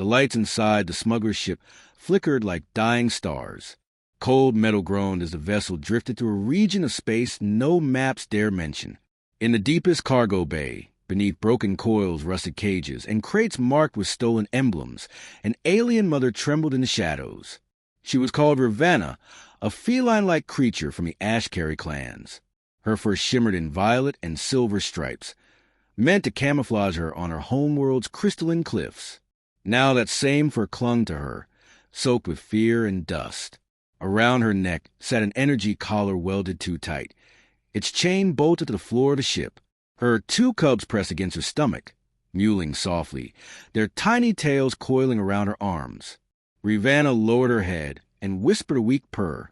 The lights inside the smuggler's ship flickered like dying stars. Cold metal groaned as the vessel drifted through a region of space no maps dare mention. In the deepest cargo bay, beneath broken coils, rusted cages, and crates marked with stolen emblems, an alien mother trembled in the shadows. She was called Ravana, a feline-like creature from the Ashcari clans. Her fur shimmered in violet and silver stripes, meant to camouflage her on her homeworld's crystalline cliffs. Now that same fur clung to her, soaked with fear and dust. Around her neck sat an energy collar welded too tight, its chain bolted to the floor of the ship. Her 2 cubs pressed against her stomach, mewling softly, their tiny tails coiling around her arms. Ravana lowered her head and whispered a weak purr,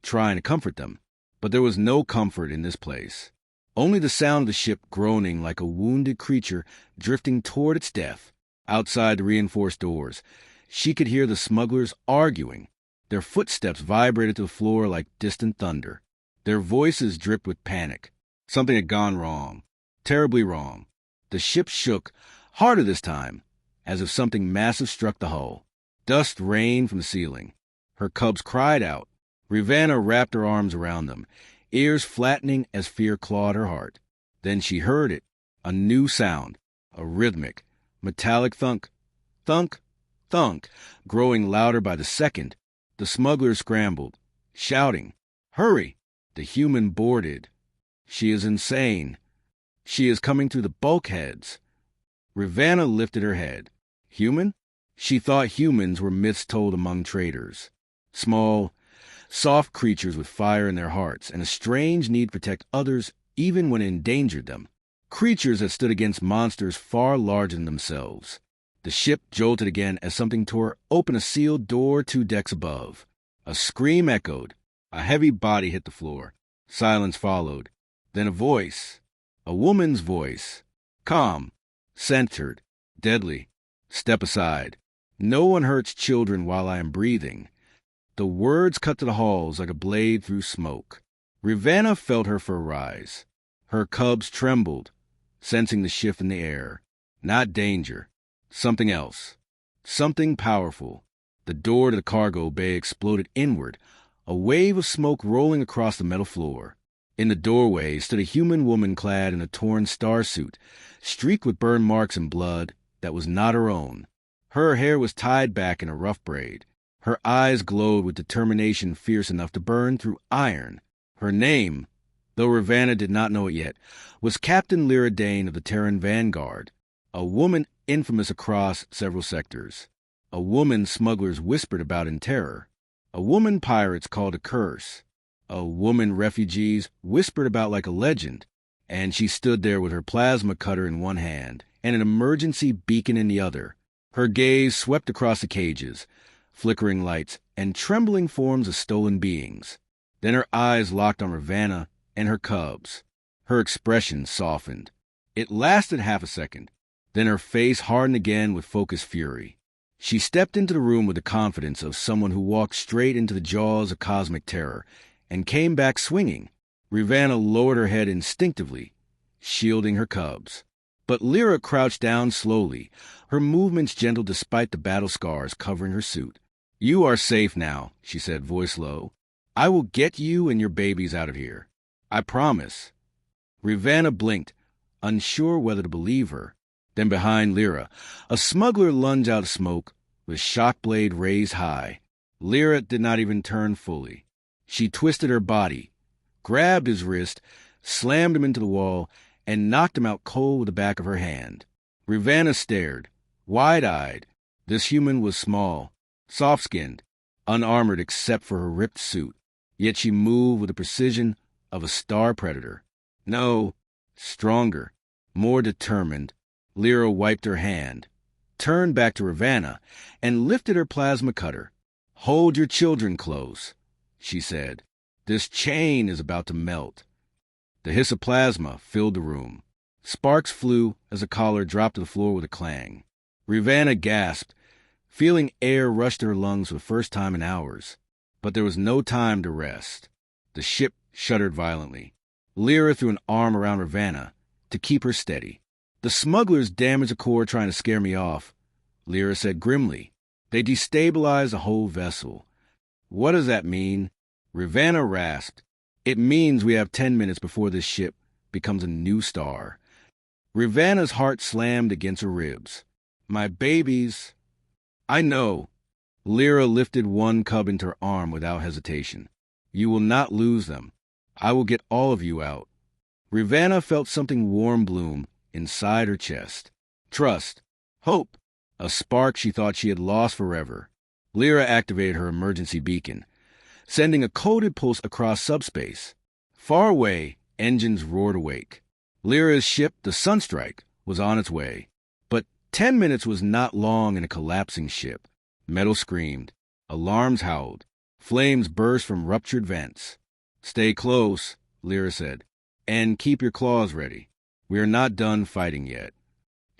trying to comfort them. But there was no comfort in this place. Only the sound of the ship groaning like a wounded creature drifting toward its death. Outside the reinforced doors, she could hear the smugglers arguing. Their footsteps vibrated to the floor like distant thunder. Their voices dripped with panic. Something had gone wrong. Terribly wrong. The ship shook, harder this time, as if something massive struck the hull. Dust rained from the ceiling. Her cubs cried out. Ravana wrapped her arms around them, ears flattening as fear clawed her heart. Then she heard it, a new sound, a rhythmic, metallic thunk, thunk, thunk, growing louder by the second. The smugglers scrambled, shouting, "Hurry!" The human boarded. "She is insane. She is coming through the bulkheads." Ravana lifted her head. Human? She thought humans were myths told among traders. Small, soft creatures with fire in their hearts and a strange need to protect others even when it endangered them. Creatures that stood against monsters far larger than themselves. The ship jolted again as something tore open a sealed door 2 decks above. A scream echoed. A heavy body hit the floor. Silence followed. Then a voice. A woman's voice. Calm. Centered. Deadly. "Step aside. No one hurts children while I am breathing." The words cut to the halls like a blade through smoke. Ravana felt her fur rise. Her cubs trembled, sensing the shift in the air. Not danger. Something else. Something powerful. The door to the cargo bay exploded inward, a wave of smoke rolling across the metal floor. In the doorway stood a human woman clad in a torn starsuit, streaked with burn marks and blood that was not her own. Her hair was tied back in a rough braid. Her eyes glowed with determination fierce enough to burn through iron. Her name, though Ravana did not know it yet, was Captain Lira Dane of the Terran Vanguard, a woman infamous across several sectors. A woman smugglers whispered about in terror. A woman pirates called a curse. A woman refugees whispered about like a legend. And she stood there with her plasma cutter in one hand and an emergency beacon in the other. Her gaze swept across the cages, flickering lights and trembling forms of stolen beings. Then her eyes locked on Ravana and her cubs. Her expression softened. It lasted half a second. Then her face hardened again with focused fury. She stepped into the room with the confidence of someone who walked straight into the jaws of cosmic terror and came back swinging. Ravana lowered her head instinctively, shielding her cubs. But Lira crouched down slowly, her movements gentle despite the battle scars covering her suit. "You are safe now," she said, voice low. "I will get you and your babies out of here. I promise." Ravana blinked, unsure whether to believe her. Then behind Lira, a smuggler lunged out of smoke, with shock blade raised high. Lira did not even turn fully. She twisted her body, grabbed his wrist, slammed him into the wall, and knocked him out cold with the back of her hand. Ravana stared, wide-eyed. This human was small, soft-skinned, unarmored except for her ripped suit, yet she moved with the precision of a star predator. No, stronger, more determined. Lira wiped her hand, turned back to Ravana, and lifted her plasma cutter. "Hold your children close," she said. "This chain is about to melt." The hiss of plasma filled the room. Sparks flew as the collar dropped to the floor with a clang. Ravana gasped, feeling air rush to her lungs for the first time in hours. But there was no time to rest. The ship shuddered violently. Lira threw an arm around Ravana to keep her steady. "The smugglers damaged the core trying to scare me off," Lira said grimly. They destabilize the whole vessel. What does that mean? Rivanna rasped. It means we have 10 minutes before this ship becomes a new star. Rivanna's heart slammed against her ribs. My babies. I know. Lira lifted one cub into her arm without hesitation. You will not lose them. I will get all of you out. Rivanna felt something warm bloom inside her chest. Trust. Hope. A spark she thought she had lost forever. Lira activated her emergency beacon, sending a coded pulse across subspace. Far away, engines roared awake. Lyra's ship, the Sunstrike, was on its way. But 10 minutes was not long in a collapsing ship. Metal screamed. Alarms howled. Flames burst from ruptured vents. Stay close, Lira said, and keep your claws ready. We are not done fighting yet.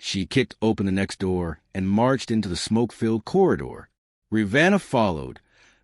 She kicked open the next door and marched into the smoke-filled corridor. Rivanna followed,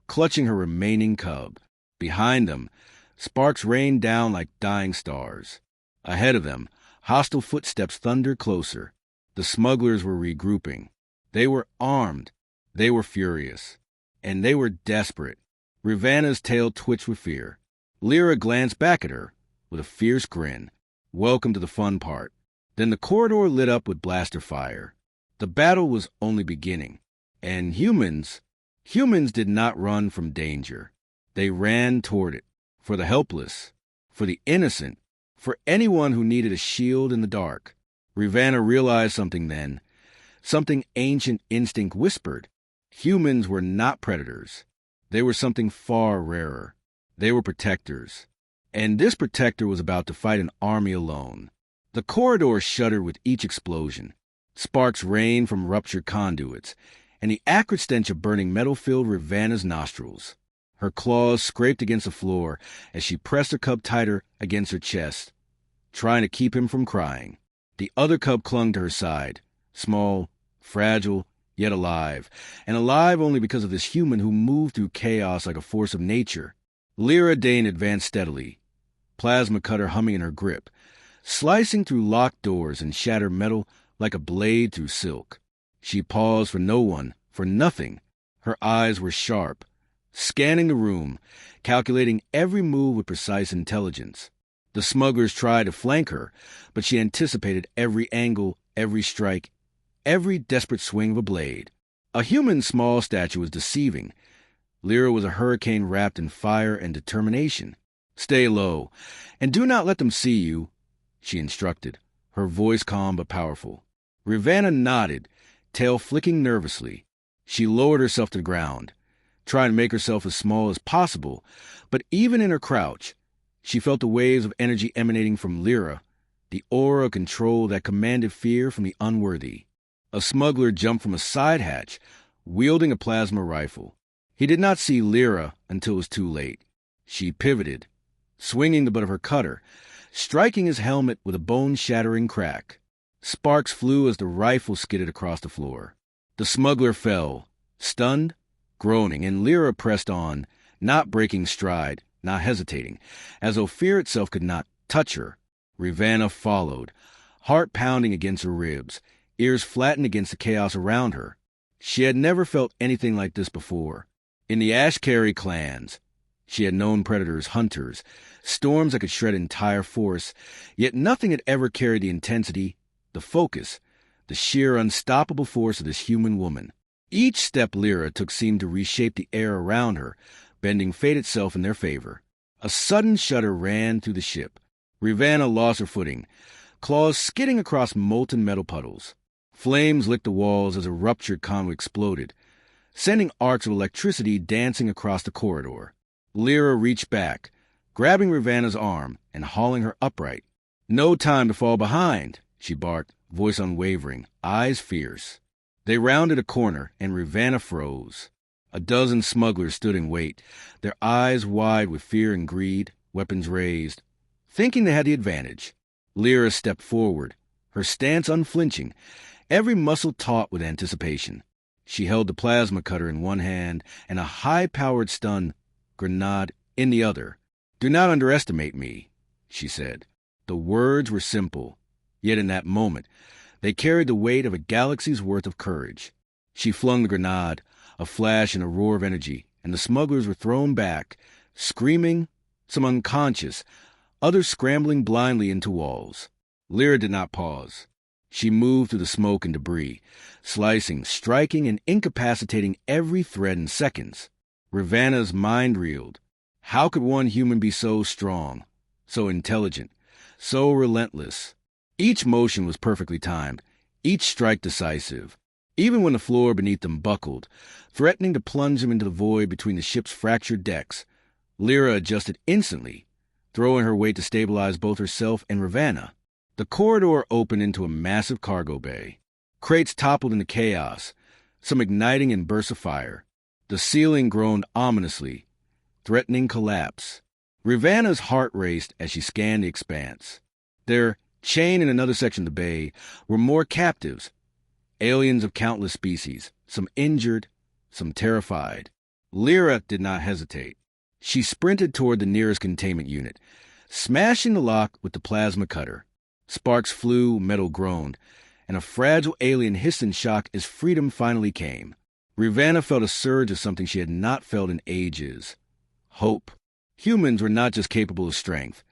clutching her remaining cub. Behind them, sparks rained down like dying stars. Ahead of them, hostile footsteps thundered closer. The smugglers were regrouping. They were armed. They were furious. And they were desperate. Rivanna's tail twitched with fear. Lira glanced back at her with a fierce grin. Welcome to the fun part. Then the corridor lit up with blaster fire. The battle was only beginning. And humans did not run from danger. They ran toward it. For the helpless. For the innocent. For anyone who needed a shield in the dark. Rivanna realized something then. Something ancient instinct whispered. Humans were not predators. They were something far rarer. They were protectors. And this protector was about to fight an army alone. The corridor shuddered with each explosion. Sparks rained from ruptured conduits, and the acrid stench of burning metal filled Rivanna's nostrils. Her claws scraped against the floor as she pressed her cub tighter against her chest, trying to keep him from crying. The other cub clung to her side, small, fragile, yet alive, and alive only because of this human who moved through chaos like a force of nature. Lira Dane advanced steadily, plasma cutter humming in her grip, slicing through locked doors and shattered metal like a blade through silk. She paused for no one, for nothing. Her eyes were sharp, scanning the room, calculating every move with precise intelligence. The smugglers tried to flank her, but she anticipated every angle, every strike, every desperate swing of a blade. A human's small stature was deceiving. Lira was a hurricane wrapped in fire and determination. Stay low, and do not let them see you, she instructed, her voice calm but powerful. Rivanna nodded, tail flicking nervously. She lowered herself to the ground, trying to make herself as small as possible, but even in her crouch, she felt the waves of energy emanating from Lira, the aura of control that commanded fear from the unworthy. A smuggler jumped from a side hatch, wielding a plasma rifle. He did not see Lira until it was too late. She pivoted, swinging the butt of her cutter, striking his helmet with a bone-shattering crack. Sparks flew as the rifle skidded across the floor. The smuggler fell, stunned, groaning, and Lira pressed on, not breaking stride, not hesitating, as though fear itself could not touch her. Rivanna followed, heart pounding against her ribs, ears flattened against the chaos around her. She had never felt anything like this before. In the Ashkari clans, she had known predators, hunters, storms that could shred entire forests, yet nothing had ever carried the intensity, the focus, the sheer unstoppable force of this human woman. Each step Lira took seemed to reshape the air around her, bending fate itself in their favor. A sudden shudder ran through the ship. Rivanna lost her footing, claws skidding across molten metal puddles. Flames licked the walls as a ruptured conduit exploded, sending arcs of electricity dancing across the corridor. Lira reached back, grabbing Rivanna's arm and hauling her upright. No time to fall behind, she barked, voice unwavering, eyes fierce. They rounded a corner, and Rivanna froze. A dozen smugglers stood in wait, their eyes wide with fear and greed, weapons raised, thinking they had the advantage. Lira stepped forward, her stance unflinching, every muscle taut with anticipation. She held the plasma cutter in one hand and a high-powered stun grenade in the other. "Do not underestimate me," she said. The words were simple, yet in that moment, they carried the weight of a galaxy's worth of courage. She flung the grenade, a flash and a roar of energy, and the smugglers were thrown back, screaming, some unconscious, others scrambling blindly into walls. Lira did not pause. She moved through the smoke and debris, slicing, striking, and incapacitating every thread in seconds. Ravana's mind reeled. How could one human be so strong, so intelligent, so relentless? Each motion was perfectly timed, each strike decisive. Even when the floor beneath them buckled, threatening to plunge them into the void between the ship's fractured decks, Lira adjusted instantly, throwing her weight to stabilize both herself and Ravana. The corridor opened into a massive cargo bay. Crates toppled into chaos, some igniting in bursts of fire. The ceiling groaned ominously, threatening collapse. Ravana's heart raced as she scanned the expanse. There, chained in another section of the bay, were more captives, aliens of countless species, some injured, some terrified. Lira did not hesitate. She sprinted toward the nearest containment unit, smashing the lock with the plasma cutter. Sparks flew, metal groaned, and a fragile alien hissed in shock as freedom finally came. Ravana felt a surge of something she had not felt in ages. Hope. Humans were not just capable of strength.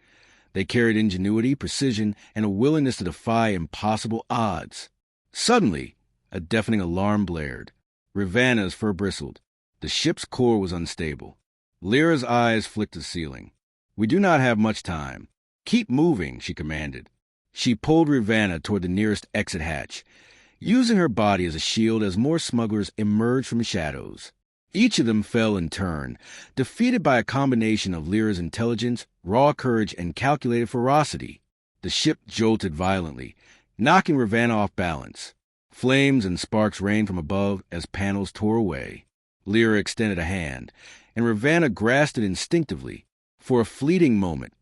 They carried ingenuity, precision, and a willingness to defy impossible odds. Suddenly, a deafening alarm blared. Ravana's fur bristled. The ship's core was unstable. Lyra's eyes flicked to the ceiling. "We do not have much time. Keep moving," she commanded. She pulled Ravana toward the nearest exit hatch, using her body as a shield as more smugglers emerged from the shadows. Each of them fell in turn, defeated by a combination of Lyra's intelligence, raw courage, and calculated ferocity. The ship jolted violently, knocking Ravana off balance. Flames and sparks rained from above as panels tore away. Lira extended a hand, and Ravana grasped it instinctively. For a fleeting moment,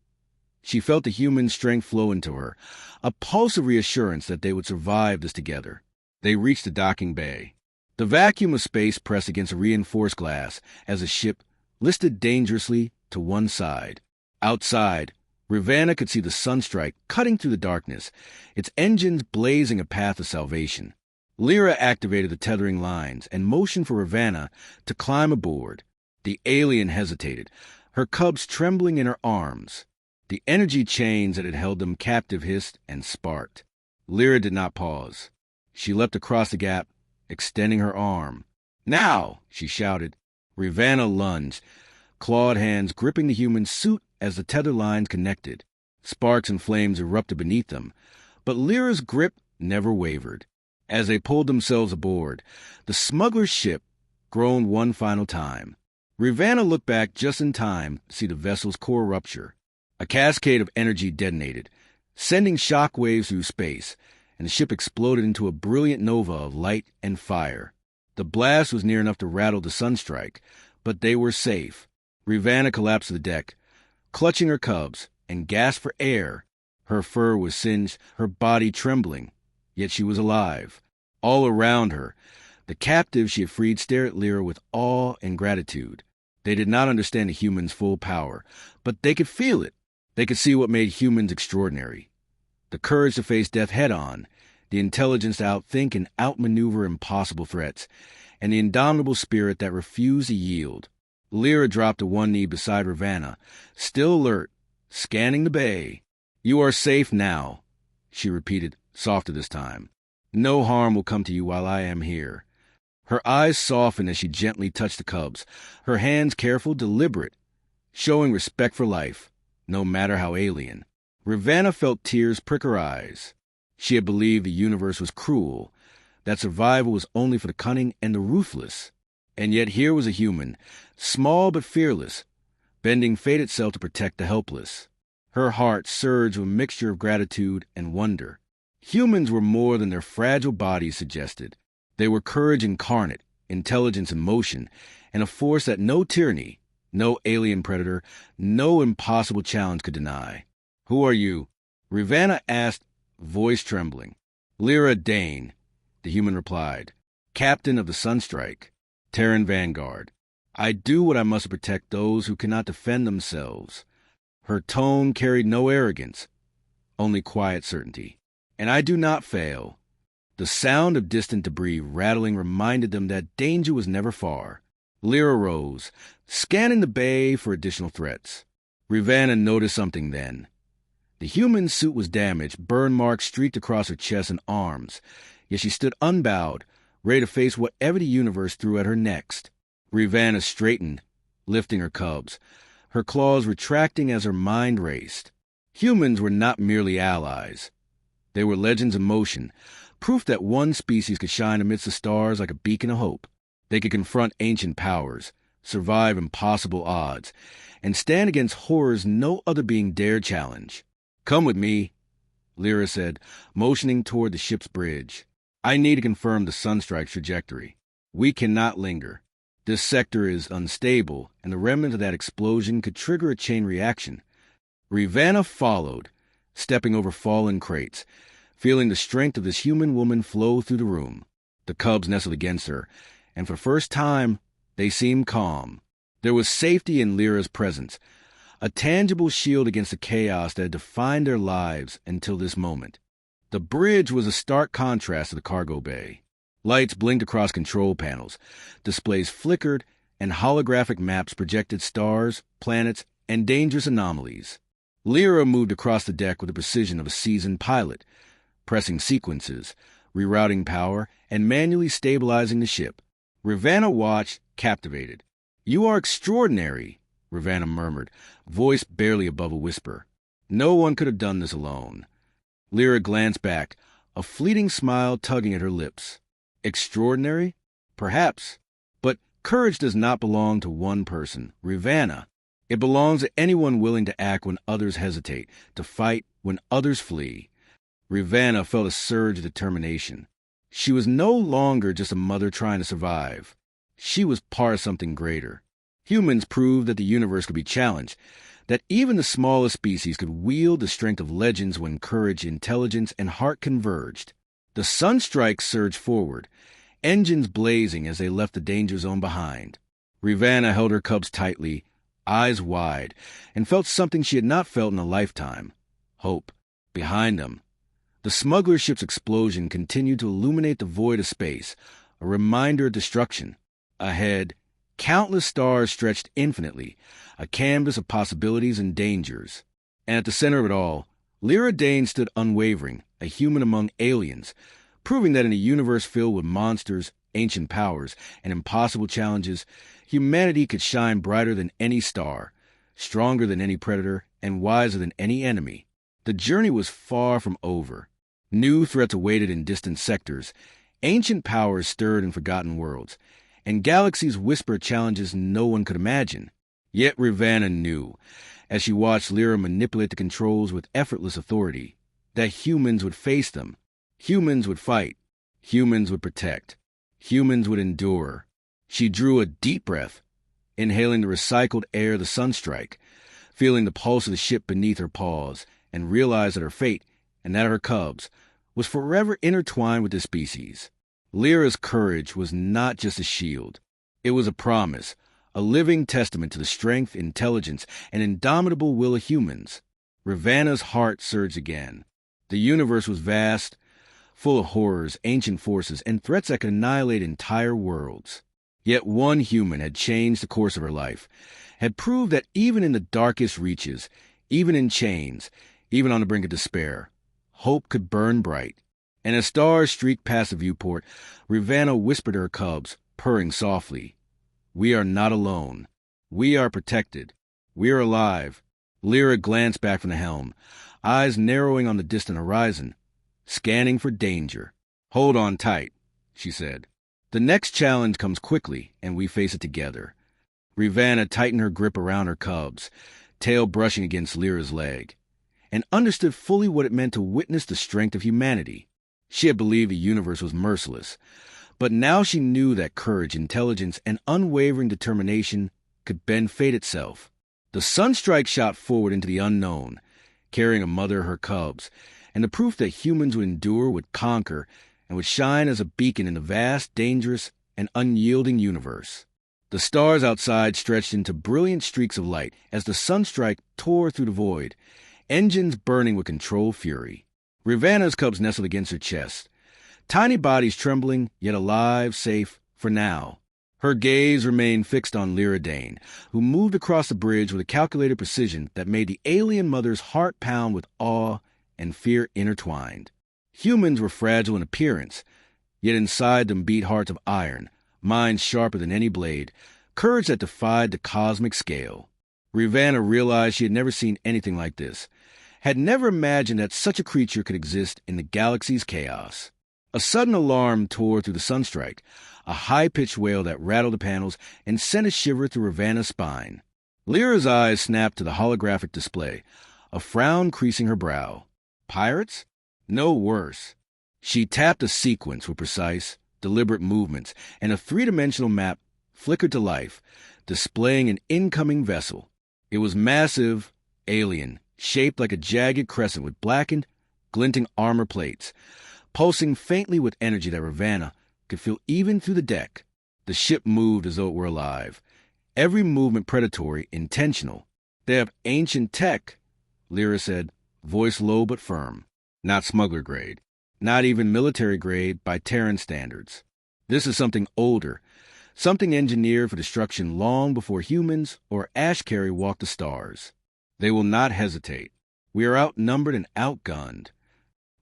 she felt the human strength flow into her, a pulse of reassurance that they would survive this together. They reached the docking bay. The vacuum of space pressed against a reinforced glass as the ship listed dangerously to one side. Outside, Ravana could see the sunstrike cutting through the darkness, its engines blazing a path of salvation. Lira activated the tethering lines and motioned for Ravana to climb aboard. The alien hesitated, her cubs trembling in her arms. The energy chains that had held them captive hissed and sparked. Lira did not pause. She leapt across the gap, extending her arm. "Now!" she shouted. Ravana lunged, clawed hands gripping the human suit as the tether lines connected. Sparks and flames erupted beneath them, but Lyra's grip never wavered. As they pulled themselves aboard, the smuggler's ship groaned one final time. Ravana looked back just in time to see the vessel's core rupture. A cascade of energy detonated, sending shock waves through space, and the ship exploded into a brilliant nova of light and fire. The blast was near enough to rattle the sunstrike, but they were safe. Ravana collapsed to the deck, clutching her cubs, and gasped for air. Her fur was singed, her body trembling, yet she was alive. All around her, the captives she had freed stared at Lira with awe and gratitude. They did not understand the human's full power, but they could feel it. They could see what made humans extraordinary. The courage to face death head-on, the intelligence to outthink and outmaneuver impossible threats, and the indomitable spirit that refused to yield. Lira dropped to one knee beside Ravana, still alert, scanning the bay. "You are safe now," she repeated, softer this time. "No harm will come to you while I am here." Her eyes softened as she gently touched the cubs, her hands careful, deliberate, showing respect for life, no matter how alien. Ravana felt tears prick her eyes. She had believed the universe was cruel, that survival was only for the cunning and the ruthless. And yet here was a human, small but fearless, bending fate itself to protect the helpless. Her heart surged with a mixture of gratitude and wonder. Humans were more than their fragile bodies suggested. They were courage incarnate, intelligence in motion, and a force that no tyranny, no alien predator, no impossible challenge could deny. "Who are you?" Ravana asked, voice trembling. "Lira Dane," the human replied, "captain of the Sunstrike, Terran Vanguard. I do what I must to protect those who cannot defend themselves." Her tone carried no arrogance, only quiet certainty. "And I do not fail. The sound of distant debris rattling reminded them that danger was never far. Lira rose, scanning the bay for additional threats. Rivanna noticed something then. The human suit was damaged, burn marks streaked across her chest and arms, yet she stood unbowed, ready to face whatever the universe threw at her next. Rivanna straightened, lifting her cubs, her claws retracting as her mind raced. Humans were not merely allies. They were legends in motion, proof that one species could shine amidst the stars like a beacon of hope. They could confront ancient powers, survive impossible odds, and stand against horrors no other being dared challenge. "Come with me," Lira said, motioning toward the ship's bridge. "I need to confirm the Sunstrike's trajectory. We cannot linger. This sector is unstable, and the remnant of that explosion could trigger a chain reaction." Rivanna followed, stepping over fallen crates, feeling the strength of this human woman flow through the room. The cubs nestled against her, and for the first time, they seemed calm. There was safety in Lira's presence, a tangible shield against the chaos that had defined their lives until this moment. The bridge was a stark contrast to the cargo bay. Lights blinked across control panels, displays flickered, and holographic maps projected stars, planets, and dangerous anomalies. Lira moved across the deck with the precision of a seasoned pilot, pressing sequences, rerouting power, and manually stabilizing the ship. Rivanna watched, captivated. "You are extraordinary," Rivanna murmured, voice barely above a whisper. "No one could have done this alone." Lira glanced back, a fleeting smile tugging at her lips. Extraordinary? Perhaps. But courage does not belong to one person, Rivanna. It belongs to anyone willing to act when others hesitate, to fight when others flee. Rivanna felt a surge of determination. She was no longer just a mother trying to survive. She was part of something greater. Humans proved that the universe could be challenged, that even the smallest species could wield the strength of legends when courage, intelligence, and heart converged. The Sunstrike surged forward, engines blazing as they left the danger zone behind. Rivanna held her cubs tightly, eyes wide, and felt something she had not felt in a lifetime. Hope. Behind them. The smuggler ship's explosion continued to illuminate the void of space, a reminder of destruction. Ahead, countless stars stretched infinitely, a canvas of possibilities and dangers. And at the center of it all, Lira Dane stood unwavering, a human among aliens, proving that in a universe filled with monsters, ancient powers, and impossible challenges, humanity could shine brighter than any star, stronger than any predator, and wiser than any enemy. The journey was far from over. New threats awaited in distant sectors, ancient powers stirred in forgotten worlds, and galaxies whispered challenges no one could imagine. Yet Rivanna knew, as she watched Lira manipulate the controls with effortless authority, that humans would face them. Humans would fight. Humans would protect. Humans would endure. She drew a deep breath, inhaling the recycled air of the Sunstrike, feeling the pulse of the ship beneath her paws, and realized that her fate, and that of her cubs, was forever intertwined with this species. Lira's courage was not just a shield. It was a promise, a living testament to the strength, intelligence, and indomitable will of humans. Rivanna's heart surged again. The universe was vast, full of horrors, ancient forces, and threats that could annihilate entire worlds. Yet one human had changed the course of her life, had proved that even in the darkest reaches, even in chains, even on the brink of despair, hope could burn bright. And as stars streaked past the viewport, Rivanna whispered to her cubs, purring softly, "We are not alone. We are protected. We are alive." Lira glanced back from the helm, eyes narrowing on the distant horizon, scanning for danger. "Hold on tight," she said. "The next challenge comes quickly, and we face it together." Rivanna tightened her grip around her cubs, tail brushing against Lira's leg, and understood fully what it meant to witness the strength of humanity. She had believed the universe was merciless, but now she knew that courage, intelligence, and unwavering determination could bend fate itself. The Sunstrike shot forward into the unknown, carrying a mother, her cubs, and the proof that humans would endure, would conquer, and would shine as a beacon in the vast, dangerous, and unyielding universe. The stars outside stretched into brilliant streaks of light as the Sunstrike tore through the void, engines burning with controlled fury. Rivanna's cubs nestled against her chest, tiny bodies trembling, yet alive, safe, for now. Her gaze remained fixed on Lira Dane, who moved across the bridge with a calculated precision that made the alien mother's heart pound with awe and fear intertwined. Humans were fragile in appearance, yet inside them beat hearts of iron, minds sharper than any blade, courage that defied the cosmic scale. Rivanna realized she had never seen anything like this, had never imagined that such a creature could exist in the galaxy's chaos. A sudden alarm tore through the sunstrike, a high-pitched wail that rattled the panels and sent a shiver through Rivanna's spine. Lyra's eyes snapped to the holographic display, a frown creasing her brow. Pirates? No worse. She tapped a sequence with precise, deliberate movements, and a three-dimensional map flickered to life, displaying an incoming vessel. It was massive, alien, shaped like a jagged crescent with blackened, glinting armor plates, pulsing faintly with energy that Rivanna could feel even through the deck. The ship moved as though it were alive, every movement predatory, intentional. They have ancient tech, Lira said, voice low but firm. Not smuggler grade. Not even military grade by Terran standards. This is something older, something engineered for destruction long before humans or Ashcari walked the stars. They will not hesitate. We are outnumbered and outgunned.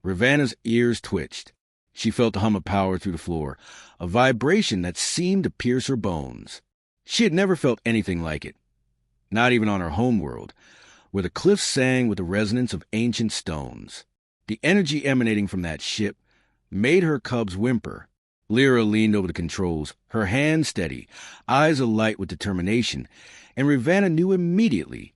Rivanna's ears twitched. She felt the hum of power through the floor, a vibration that seemed to pierce her bones. She had never felt anything like it, not even on her homeworld, where the cliffs sang with the resonance of ancient stones. The energy emanating from that ship made her cubs whimper. Lira leaned over the controls, her hands steady, eyes alight with determination, and Rivanna knew immediately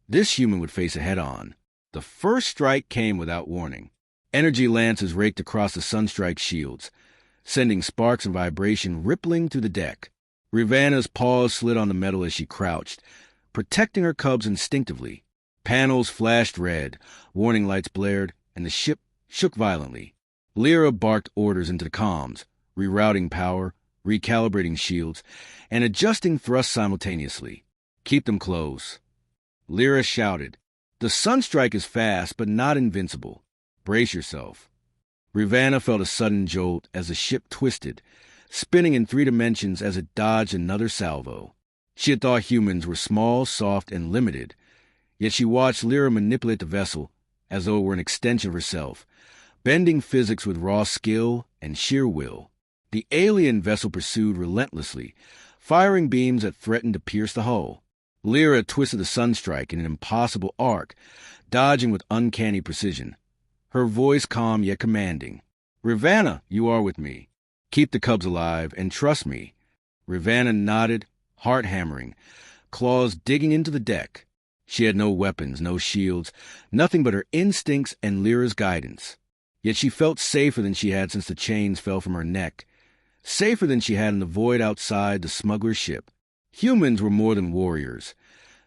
this human would face it head-on. The first strike came without warning. Energy lances raked across the sunstrike shields, sending sparks and vibration rippling through the deck. Rivanna's paws slid on the metal as she crouched, protecting her cubs instinctively. Panels flashed red, warning lights blared, and the ship shook violently. Lira barked orders into the comms, rerouting power, recalibrating shields, and adjusting thrust simultaneously. Keep them close. Lira shouted, "The sunstrike is fast, but not invincible. Brace yourself." Rivanna felt a sudden jolt as the ship twisted, spinning in 3 dimensions as it dodged another salvo. She had thought humans were small, soft, and limited, yet she watched Lira manipulate the vessel as though it were an extension of herself, bending physics with raw skill and sheer will. The alien vessel pursued relentlessly, firing beams that threatened to pierce the hull. Lira twisted the sunstrike in an impossible arc, dodging with uncanny precision. Her voice calm yet commanding. "Rivanna, you are with me. Keep the cubs alive, and trust me." Rivanna nodded, heart hammering, claws digging into the deck. She had no weapons, no shields, nothing but her instincts and Lyra's guidance. Yet she felt safer than she had since the chains fell from her neck, safer than she had in the void outside the smuggler's ship. Humans were more than warriors.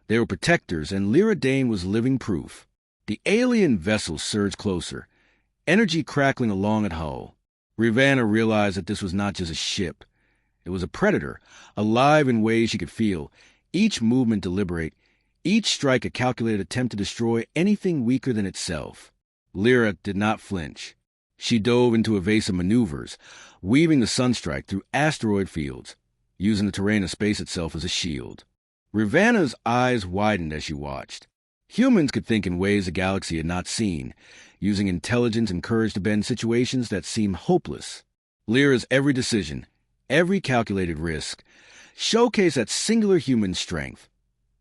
They were protectors, and Lira Dane was living proof. The alien vessel surged closer, energy crackling along its hull. Rivanna realized that this was not just a ship. It was a predator, alive in ways she could feel, each movement deliberate, each strike a calculated attempt to destroy anything weaker than itself. Lira did not flinch. She dove into evasive maneuvers, weaving the sunstrike through asteroid fields, using the terrain of space itself as a shield. Rivanna's eyes widened as she watched. Humans could think in ways the galaxy had not seen, using intelligence and courage to bend situations that seemed hopeless. Lyra's every decision, every calculated risk, showcased that singular human strength,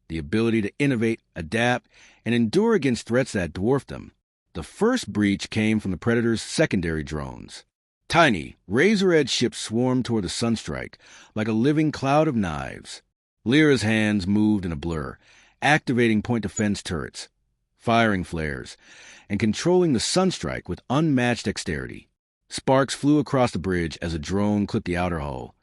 the ability to innovate, adapt, and endure against threats that dwarfed them. The first breach came from the Predator's secondary drones. Tiny, razor-edged ships swarmed toward the sunstrike like a living cloud of knives. Lyra's hands moved in a blur, activating point defense turrets, firing flares, and controlling the sunstrike with unmatched dexterity. Sparks flew across the bridge as a drone clipped the outer hull.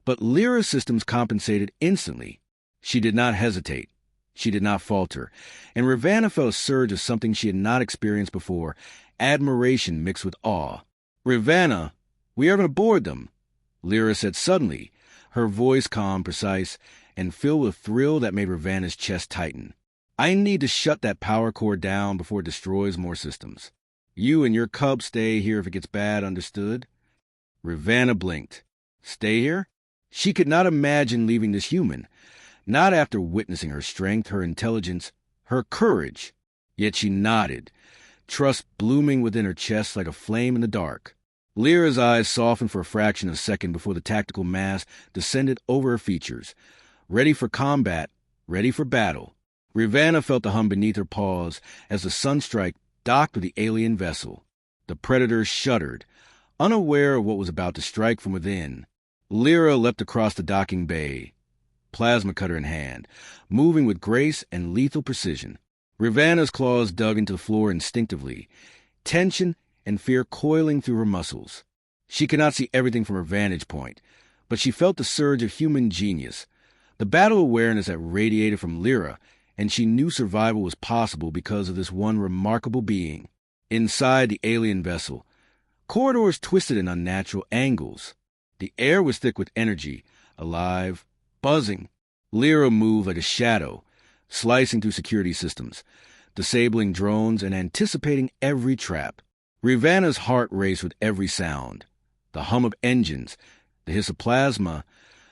But Lyra's systems compensated instantly. She did not hesitate. She did not falter, and Rivanna felt a surge of something she had not experienced before, admiration mixed with awe. "Rivanna, we haven't aboard them," Lira said suddenly, her voice calm, precise, and filled with a thrill that made Rivanna's chest tighten. "I need to shut that power core down before it destroys more systems. You and your cub stay here if it gets bad, understood?" Ravana blinked. Stay here? She could not imagine leaving this human, not after witnessing her strength, her intelligence, her courage. Yet she nodded, trust blooming within her chest like a flame in the dark. Lyra's eyes softened for a fraction of a second before the tactical mask descended over her features. Ready for combat, ready for battle. Ravana felt the hum beneath her paws as the sunstrike docked with the alien vessel. The predator shuddered, unaware of what was about to strike from within. Lira leapt across the docking bay, plasma cutter in hand, moving with grace and lethal precision. Ravana's claws dug into the floor instinctively, tension and fear coiling through her muscles. She could not see everything from her vantage point, but she felt the surge of human genius, the battle awareness that radiated from Lira, and she knew survival was possible because of this one remarkable being. Inside the alien vessel, corridors twisted in unnatural angles. The air was thick with energy, alive, buzzing. Lira moved like a shadow, slicing through security systems, disabling drones and anticipating every trap. Ravana's heart raced with every sound, the hum of engines, the hiss of plasma,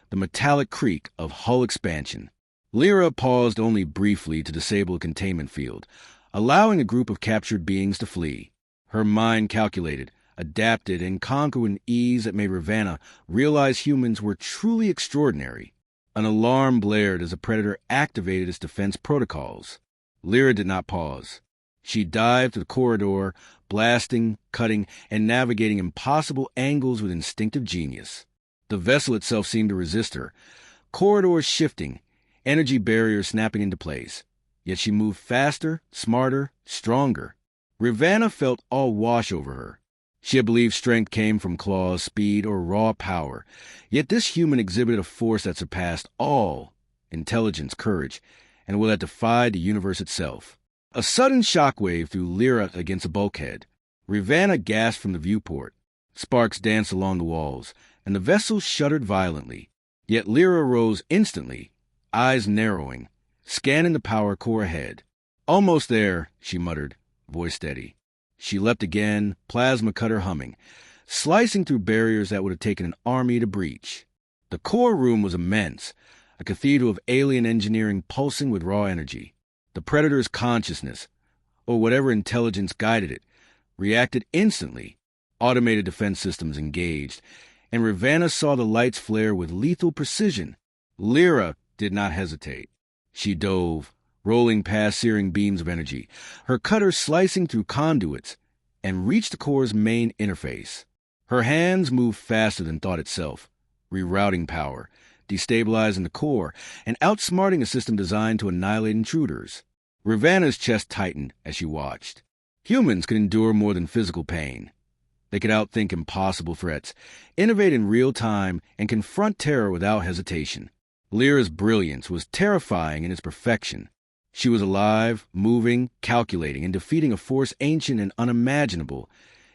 the metallic creak of hull expansion. Lira paused only briefly to disable a containment field, allowing a group of captured beings to flee. Her mind calculated, adapted, and conquered with an ease that made Ravana realize humans were truly extraordinary. An alarm blared as the predator activated its defense protocols. Lira did not pause. She dived to the corridor, blasting, cutting, and navigating impossible angles with instinctive genius. The vessel itself seemed to resist her, corridors shifting, energy barriers snapping into place. Yet she moved faster, smarter, stronger. Ravana felt all wash over her. She had believed strength came from claws, speed, or raw power. Yet this human exhibited a force that surpassed all intelligence, courage, and that defied the universe itself. A sudden shockwave threw Lira against a bulkhead. Ravana gasped from the viewport. Sparks danced along the walls, and the vessel shuddered violently. Yet Lira rose instantly, eyes narrowing, scanning the power core ahead. Almost there, she muttered, voice steady. She leapt again, plasma cutter humming, slicing through barriers that would have taken an army to breach. The core room was immense, a cathedral of alien engineering pulsing with raw energy. The predator's consciousness, or whatever intelligence guided it, reacted instantly. Automated defense systems engaged, and Ravana saw the lights flare with lethal precision. Lira did not hesitate. She dove, rolling past searing beams of energy, her cutter slicing through conduits, and reached the core's main interface. Her hands moved faster than thought itself, rerouting power, destabilizing the core, and outsmarting a system designed to annihilate intruders. Ravana's chest tightened as she watched. Humans could endure more than physical pain. They could outthink impossible threats, innovate in real time, and confront terror without hesitation. Lyra's brilliance was terrifying in its perfection. She was alive, moving, calculating, and defeating a force ancient and unimaginable,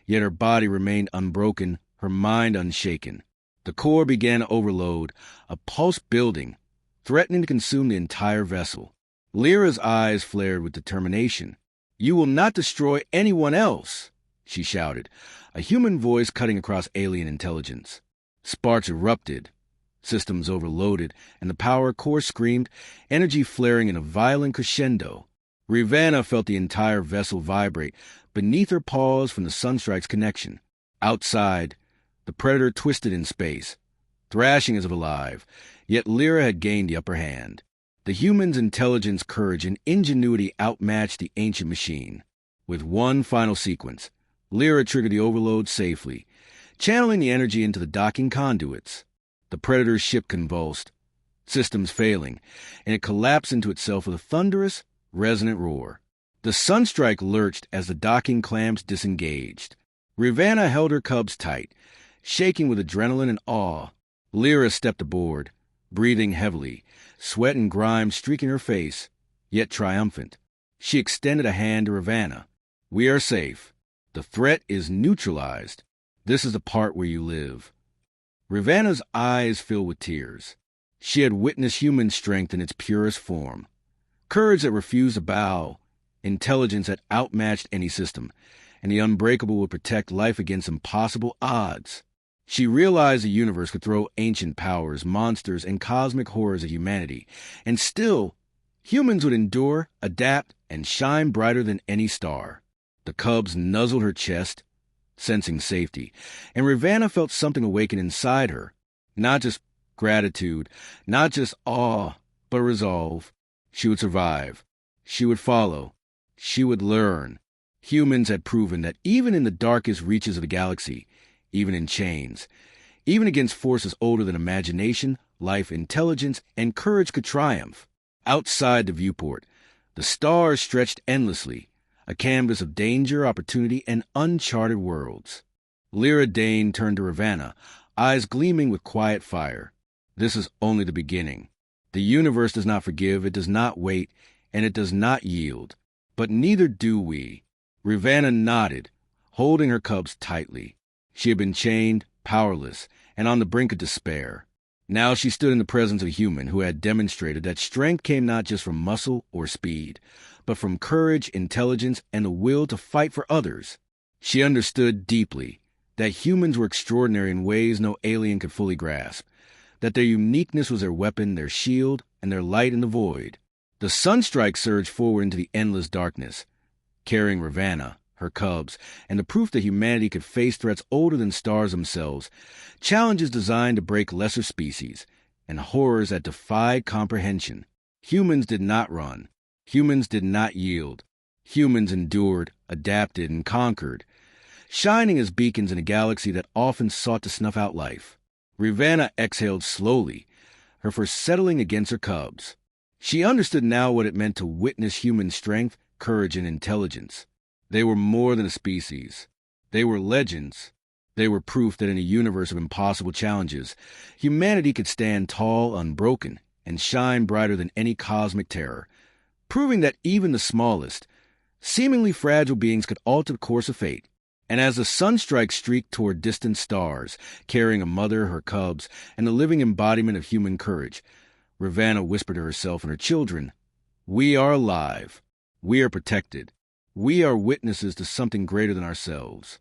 yet her body remained unbroken, her mind unshaken. The core began to overload, a pulse building, threatening to consume the entire vessel. Lyra's eyes flared with determination. "You will not destroy anyone else," she shouted, a human voice cutting across alien intelligence. Sparks erupted, systems overloaded, and the power core screamed, energy flaring in a violent crescendo. Ravana felt the entire vessel vibrate beneath her paws from the sunstrike's connection. Outside, the predator twisted in space, thrashing as if alive, yet Lira had gained the upper hand. The human's intelligence, courage, and ingenuity outmatched the ancient machine. With one final sequence, Lira triggered the overload safely, channeling the energy into the docking conduits. The predator's ship convulsed, systems failing, and it collapsed into itself with a thunderous, resonant roar. The sunstrike lurched as the docking clamps disengaged. Ravana held her cubs tight, shaking with adrenaline and awe. Lira stepped aboard, breathing heavily, sweat and grime streaking her face, yet triumphant. She extended a hand to Ravana. "We are safe. The threat is neutralized. This is the part where you live." Ravana's eyes filled with tears. She had witnessed human strength in its purest form. Courage that refused to bow, intelligence that outmatched any system, and the unbreakable would protect life against impossible odds. She realized the universe could throw ancient powers, monsters, and cosmic horrors at humanity, and still, humans would endure, adapt, and shine brighter than any star. The cubs nuzzled her chest, sensing safety, and Ravana felt something awaken inside her. Not just gratitude, not just awe, but resolve. She would survive. She would follow. She would learn. Humans had proven that even in the darkest reaches of the galaxy, even in chains, even against forces older than imagination, life, intelligence, and courage could triumph. Outside the viewport, the stars stretched endlessly, a canvas of danger, opportunity, and uncharted worlds. Lira Dane turned to Ravana, eyes gleaming with quiet fire. This is only the beginning. The universe does not forgive, it does not wait, and it does not yield. But neither do we. Ravana nodded, holding her cubs tightly. She had been chained, powerless, and on the brink of despair. Now she stood in the presence of a human who had demonstrated that strength came not just from muscle or speed, but from courage, intelligence, and the will to fight for others. She understood deeply that humans were extraordinary in ways no alien could fully grasp, that their uniqueness was their weapon, their shield, and their light in the void. The sunstrike surged forward into the endless darkness, carrying Ravana, her cubs, and the proof that humanity could face threats older than stars themselves, challenges designed to break lesser species, and horrors that defied comprehension. Humans did not run. Humans did not yield. Humans endured, adapted, and conquered, shining as beacons in a galaxy that often sought to snuff out life. Ravana exhaled slowly, her fur settling against her cubs. She understood now what it meant to witness human strength, courage, and intelligence. They were more than a species. They were legends. They were proof that in a universe of impossible challenges, humanity could stand tall, unbroken, and shine brighter than any cosmic terror, proving that even the smallest, seemingly fragile beings could alter the course of fate. And as the sunstrike streaked toward distant stars, carrying a mother, her cubs, and the living embodiment of human courage, Ravana whispered to herself and her children, "We are alive. We are protected. We are witnesses to something greater than ourselves."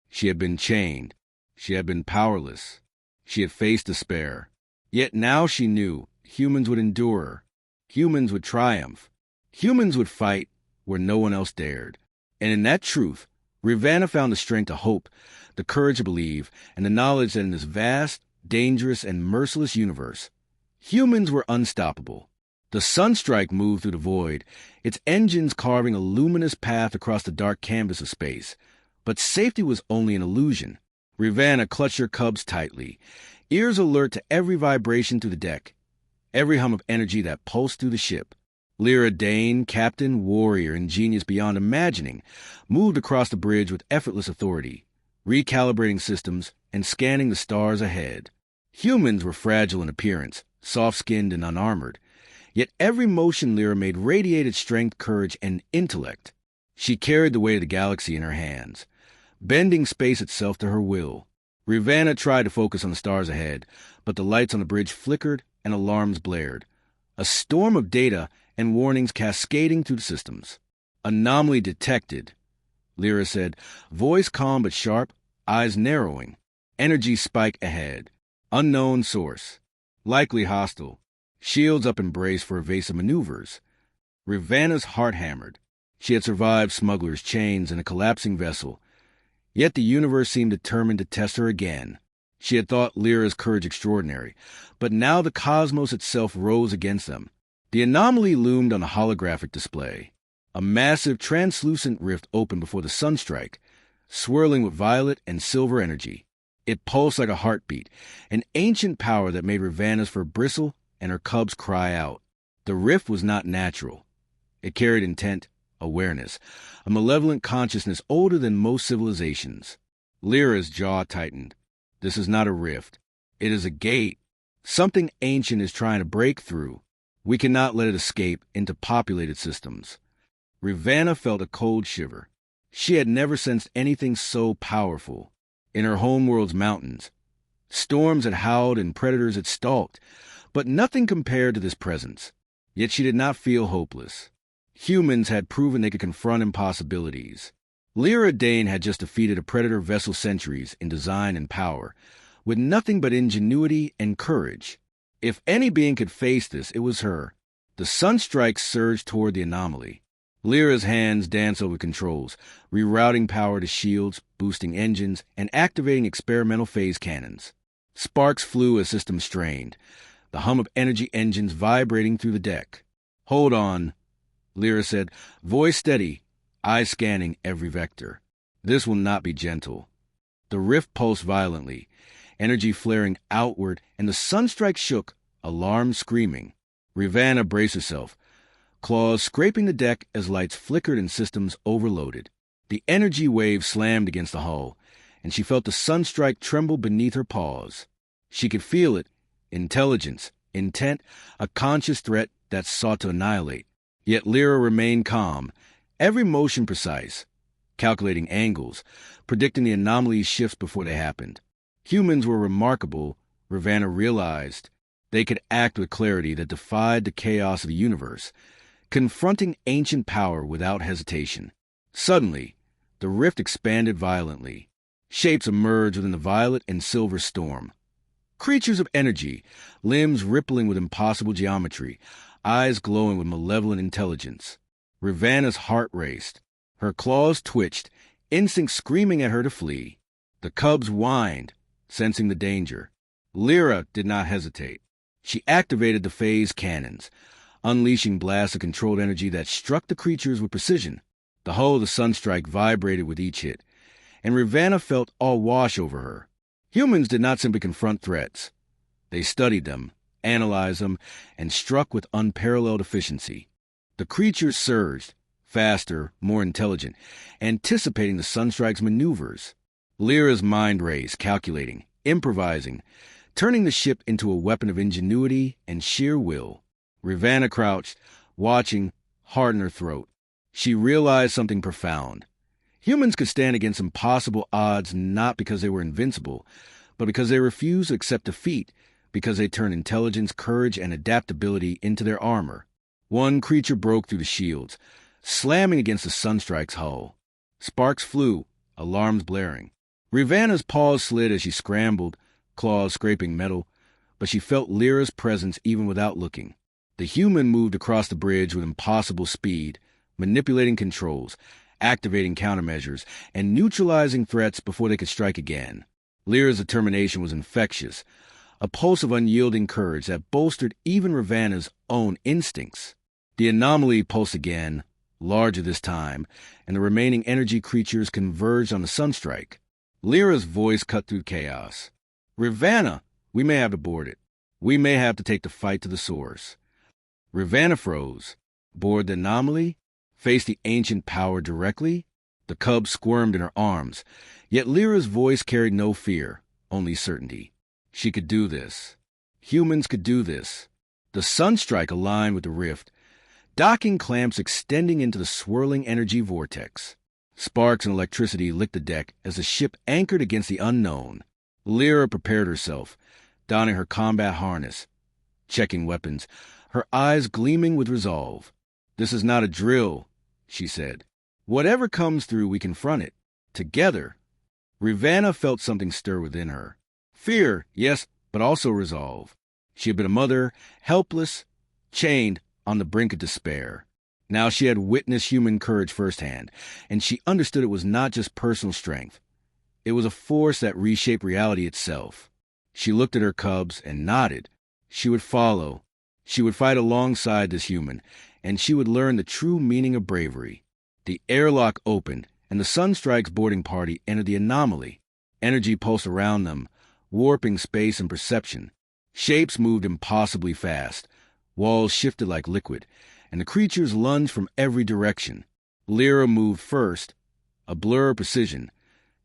She had been chained. She had been powerless. She had faced despair. Yet now she knew humans would endure. Humans would triumph. Humans would fight where no one else dared. And in that truth, Ravana found the strength to hope, the courage to believe, and the knowledge that in this vast, dangerous, and merciless universe, humans were unstoppable. The sunstrike moved through the void, its engines carving a luminous path across the dark canvas of space. But safety was only an illusion. Ravana clutched her cubs tightly, ears alert to every vibration through the deck, every hum of energy that pulsed through the ship. Lira Dane, captain, warrior, and genius beyond imagining, moved across the bridge with effortless authority, recalibrating systems and scanning the stars ahead. Humans were fragile in appearance, soft-skinned and unarmored, yet every motion Lira made radiated strength, courage, and intellect. She carried the weight of the galaxy in her hands, bending space itself to her will. Ravana tried to focus on the stars ahead, but the lights on the bridge flickered and alarms blared. A storm of data and warnings cascading through the systems. "Anomaly detected," Lira said, voice calm but sharp, eyes narrowing. "Energy spike ahead. Unknown source. Likely hostile. Shields up and brace for evasive maneuvers." Ravana's heart hammered. She had survived smugglers' chains and a collapsing vessel. Yet the universe seemed determined to test her again. She had thought Lyra's courage extraordinary, but now the cosmos itself rose against them. The anomaly loomed on a holographic display. A massive, translucent rift opened before the sunstrike, swirling with violet and silver energy. It pulsed like a heartbeat, an ancient power that made Ravana's fur bristle and her cubs cry out. The rift was not natural. It carried intent, awareness, a malevolent consciousness older than most civilizations. Lyra's jaw tightened. This is not a rift. It is a gate. Something ancient is trying to break through. We cannot let it escape into populated systems. Ravana felt a cold shiver. She had never sensed anything so powerful. In her homeworld's mountains, storms had howled and predators had stalked, but nothing compared to this presence. Yet she did not feel hopeless. Humans had proven they could confront impossibilities. Lira Dane had just defeated a predator vessel centuries in design and power, with nothing but ingenuity and courage. If any being could face this, it was her. The sunstrike surged toward the anomaly. Lyra's hands danced over controls, rerouting power to shields, boosting engines, and activating experimental phase cannons. Sparks flew as systems strained, the hum of energy engines vibrating through the deck. "Hold on," Lyra said, voice steady, eyes scanning every vector. "This will not be gentle." The rift pulsed violently, energy flaring outward, and the sunstrike shook, alarm screaming. Rivanna braced herself, claws scraping the deck as lights flickered and systems overloaded. The energy wave slammed against the hull, and she felt the sunstrike tremble beneath her paws. She could feel it, intelligence, intent, a conscious threat that sought to annihilate. Yet Lyra remained calm, every motion precise, calculating angles, predicting the anomaly's shifts before they happened. Humans were remarkable, Rivanna realized. They could act with clarity that defied the chaos of the universe, confronting ancient power without hesitation. Suddenly, the rift expanded violently. Shapes emerged within the violet and silver storm. Creatures of energy, limbs rippling with impossible geometry, eyes glowing with malevolent intelligence. Rivanna's heart raced. Her claws twitched, instinct screaming at her to flee. The cubs whined, sensing the danger. Lyra did not hesitate. She activated the phase cannons, unleashing blasts of controlled energy that struck the creatures with precision. The hull of the sunstrike vibrated with each hit, and Rivanna felt all wash over her. Humans did not simply confront threats. They studied them, analyzed them, and struck with unparalleled efficiency. The creatures surged, faster, more intelligent, anticipating the sunstrike's maneuvers. Lyra's mind raced, calculating, improvising, turning the ship into a weapon of ingenuity and sheer will. Rivanna crouched, watching, heart in her throat. She realized something profound. Humans could stand against impossible odds not because they were invincible, but because they refused to accept defeat, because they turned intelligence, courage, and adaptability into their armor. One creature broke through the shields, slamming against the sunstrike's hull. Sparks flew, alarms blaring. Rivanna's paws slid as she scrambled, claws scraping metal, but she felt Lyra's presence even without looking. The human moved across the bridge with impossible speed, manipulating controls, activating countermeasures, and neutralizing threats before they could strike again. Lyra's determination was infectious, a pulse of unyielding courage that bolstered even Rivanna's own instincts. The anomaly pulsed again, larger this time, and the remaining energy creatures converged on the sunstrike. Lyra's voice cut through chaos. "Rivanna, we may have to board it. We may have to take the fight to the source." Rivanna froze. Board the anomaly? Face the ancient power directly? The cub squirmed in her arms, yet Lyra's voice carried no fear, only certainty. She could do this. Humans could do this. The sunstrike aligned with the rift, docking clamps extending into the swirling energy vortex. Sparks and electricity licked the deck as the ship anchored against the unknown. Lyra prepared herself, donning her combat harness, checking weapons, her eyes gleaming with resolve. "This is not a drill," she said. "Whatever comes through, we confront it. Together." Rivanna felt something stir within her. Fear, yes, but also resolve. She had been a mother, helpless, chained on the brink of despair. Now she had witnessed human courage firsthand, and she understood it was not just personal strength. It was a force that reshaped reality itself. She looked at her cubs and nodded. She would follow. She would fight alongside this human, and she would learn the true meaning of bravery. The airlock opened, and the sunstrike's boarding party entered the anomaly. Energy pulsed around them, warping space and perception. Shapes moved impossibly fast. Walls shifted like liquid, and the creatures lunged from every direction. Lyra moved first, a blur of precision,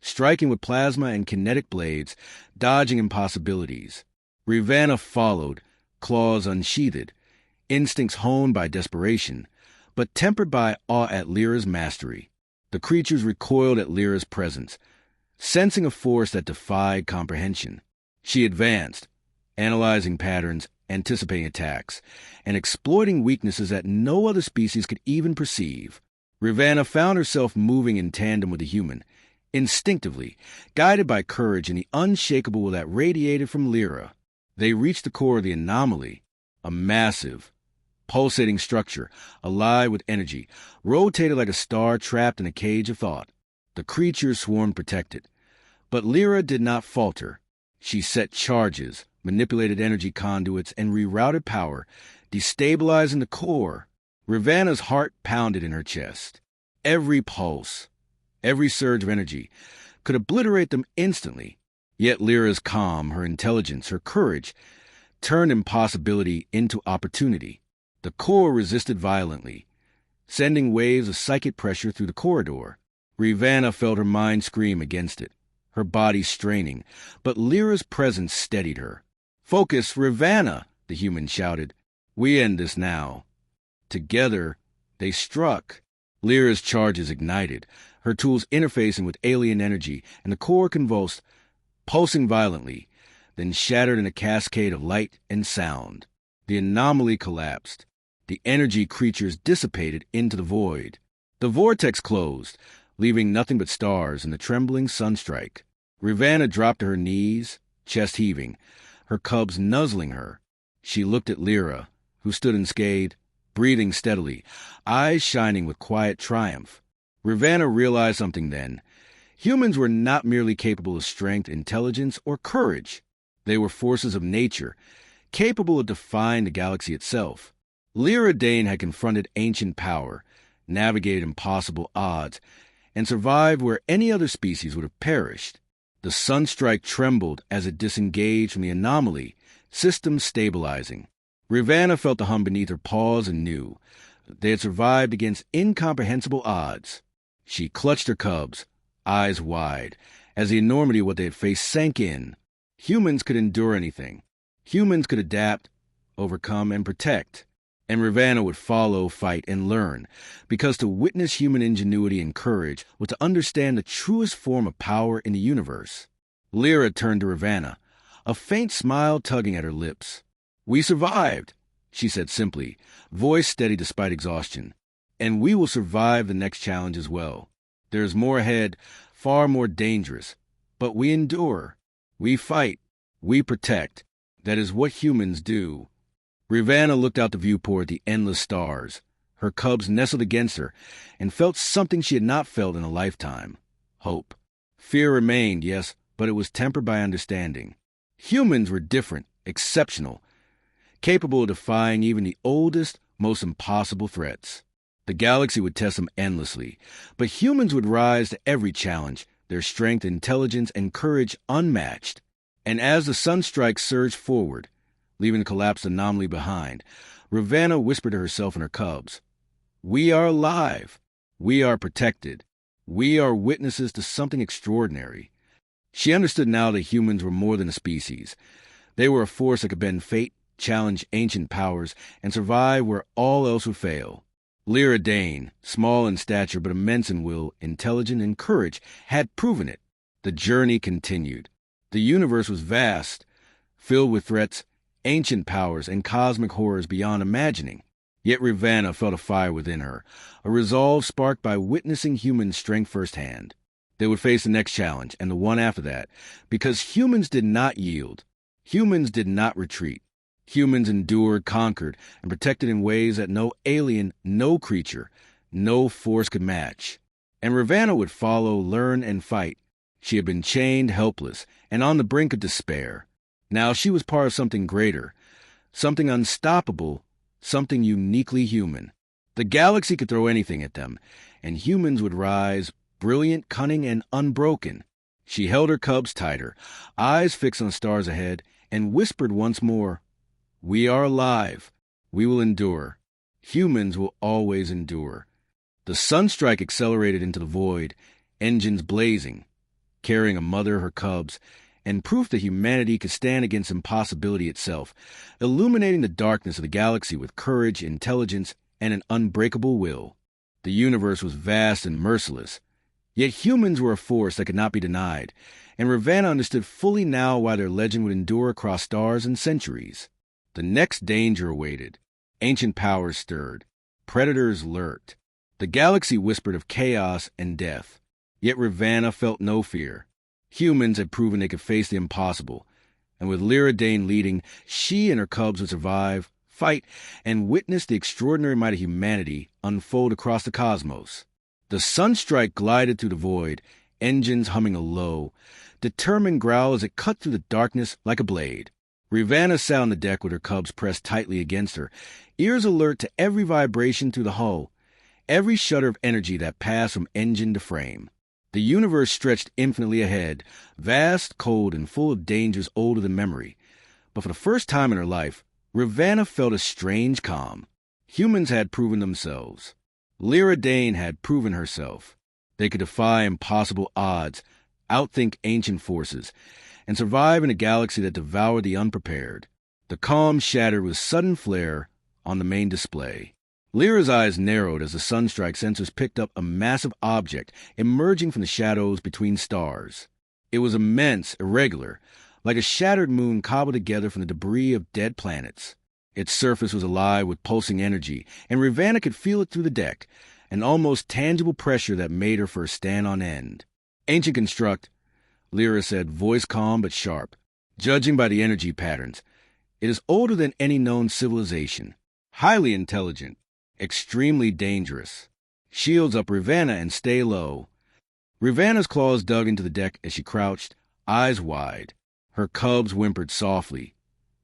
striking with plasma and kinetic blades, dodging impossibilities. Rivanna followed, claws unsheathed, instincts honed by desperation, but tempered by awe at Lyra's mastery. The creatures recoiled at Lyra's presence, sensing a force that defied comprehension. She advanced, analyzing patterns, anticipating attacks, and exploiting weaknesses that no other species could even perceive. Rivanna found herself moving in tandem with the human, Instinctively, guided by courage and the unshakable will that radiated from Lira, they reached the core of the anomaly, a massive, pulsating structure, alive with energy, rotated like a star trapped in a cage of thought. The creatures swarmed protected. But Lira did not falter. She set charges, manipulated energy conduits, and rerouted power, destabilizing the core. Ravana's heart pounded in her chest. Every pulse, every surge of energy could obliterate them instantly. Yet Lyra's calm, her intelligence, her courage, turned impossibility into opportunity. The core resisted violently, sending waves of psychic pressure through the corridor. Ravana felt her mind scream against it, her body straining, but Lyra's presence steadied her. "Focus, Ravana!" the human shouted. "We end this now." Together, they struck. Lyra's charges ignited, her tools interfacing with alien energy, and the core convulsed, pulsing violently, then shattered in a cascade of light and sound. The anomaly collapsed. The energy creatures dissipated into the void. The vortex closed, leaving nothing but stars and the trembling sunstrike. Ravana dropped to her knees, chest heaving, her cubs nuzzling her. She looked at Lira, who stood unscathed, breathing steadily, eyes shining with quiet triumph. Ravana realized something then. Humans were not merely capable of strength, intelligence, or courage. They were forces of nature, capable of defying the galaxy itself. Lira Dane had confronted ancient power, navigated impossible odds, and survived where any other species would have perished. The sunstrike trembled as it disengaged from the anomaly, systems stabilizing. Ravana felt the hum beneath her paws and knew they had survived against incomprehensible odds. She clutched her cubs, eyes wide, as the enormity of what they had faced sank in. Humans could endure anything. Humans could adapt, overcome, and protect. And Ravana would follow, fight, and learn, because to witness human ingenuity and courage was to understand the truest form of power in the universe. Lira turned to Ravana, a faint smile tugging at her lips. "We survived," she said simply, voice steady despite exhaustion. "And we will survive the next challenge as well. There is more ahead, far more dangerous. But we endure. We fight. We protect. That is what humans do." Ravana looked out the viewport at the endless stars. Her cubs nestled against her, and felt something she had not felt in a lifetime. Hope. Fear remained, yes, but it was tempered by understanding. Humans were different, exceptional, capable of defying even the oldest, most impossible threats. The galaxy would test them endlessly, but humans would rise to every challenge, their strength, intelligence, and courage unmatched. And as the sunstrike surged forward, leaving the collapsed anomaly behind, Ravana whispered to herself and her cubs, "We are alive. We are protected. We are witnesses to something extraordinary." She understood now that humans were more than a species. They were a force that could bend fate, challenge ancient powers, and survive where all else would fail. Lira Dane, small in stature but immense in will, intelligent in courage, had proven it. The journey continued. The universe was vast, filled with threats, ancient powers, and cosmic horrors beyond imagining. Yet Ravana felt a fire within her, a resolve sparked by witnessing human strength firsthand. They would face the next challenge, and the one after that, because humans did not yield. Humans did not retreat. Humans endured, conquered, and protected in ways that no alien, no creature, no force could match. And Ravana would follow, learn, and fight. She had been chained, helpless, and on the brink of despair. Now she was part of something greater, something unstoppable, something uniquely human. The galaxy could throw anything at them, and humans would rise, brilliant, cunning, and unbroken. She held her cubs tighter, eyes fixed on the stars ahead, and whispered once more, "We are alive. We will endure. Humans will always endure." The sunstrike accelerated into the void, engines blazing, carrying a mother, her cubs, and proof that humanity could stand against impossibility itself, illuminating the darkness of the galaxy with courage, intelligence, and an unbreakable will. The universe was vast and merciless, yet humans were a force that could not be denied, and Ravana understood fully now why their legend would endure across stars and centuries. The next danger awaited. Ancient powers stirred. Predators lurked. The galaxy whispered of chaos and death. Yet Ravana felt no fear. Humans had proven they could face the impossible, and with Lira Dane leading, she and her cubs would survive, fight, and witness the extraordinary might of humanity unfold across the cosmos. The Sunstrike glided through the void, engines humming a low, determined growl as it cut through the darkness like a blade. Ravana sat on the deck with her cubs pressed tightly against her, ears alert to every vibration through the hull, every shudder of energy that passed from engine to frame. The universe stretched infinitely ahead, vast, cold, and full of dangers older than memory. But for the first time in her life, Ravana felt a strange calm. Humans had proven themselves. Lira Dane had proven herself. They could defy impossible odds, outthink ancient forces, and survive in a galaxy that devoured the unprepared. The calm shattered with sudden flare on the main display. Lyra's eyes narrowed as the Sunstrike sensors picked up a massive object emerging from the shadows between stars. It was immense, irregular, like a shattered moon cobbled together from the debris of dead planets. Its surface was alive with pulsing energy, and Ravana could feel it through the deck, an almost tangible pressure that made her first stand on end. "Ancient construct," Lira said, voice calm but sharp. "Judging by the energy patterns, it is older than any known civilization. Highly intelligent. Extremely dangerous. Shields up, Ravana, and stay low." Ravana's claws dug into the deck as she crouched, eyes wide. Her cubs whimpered softly,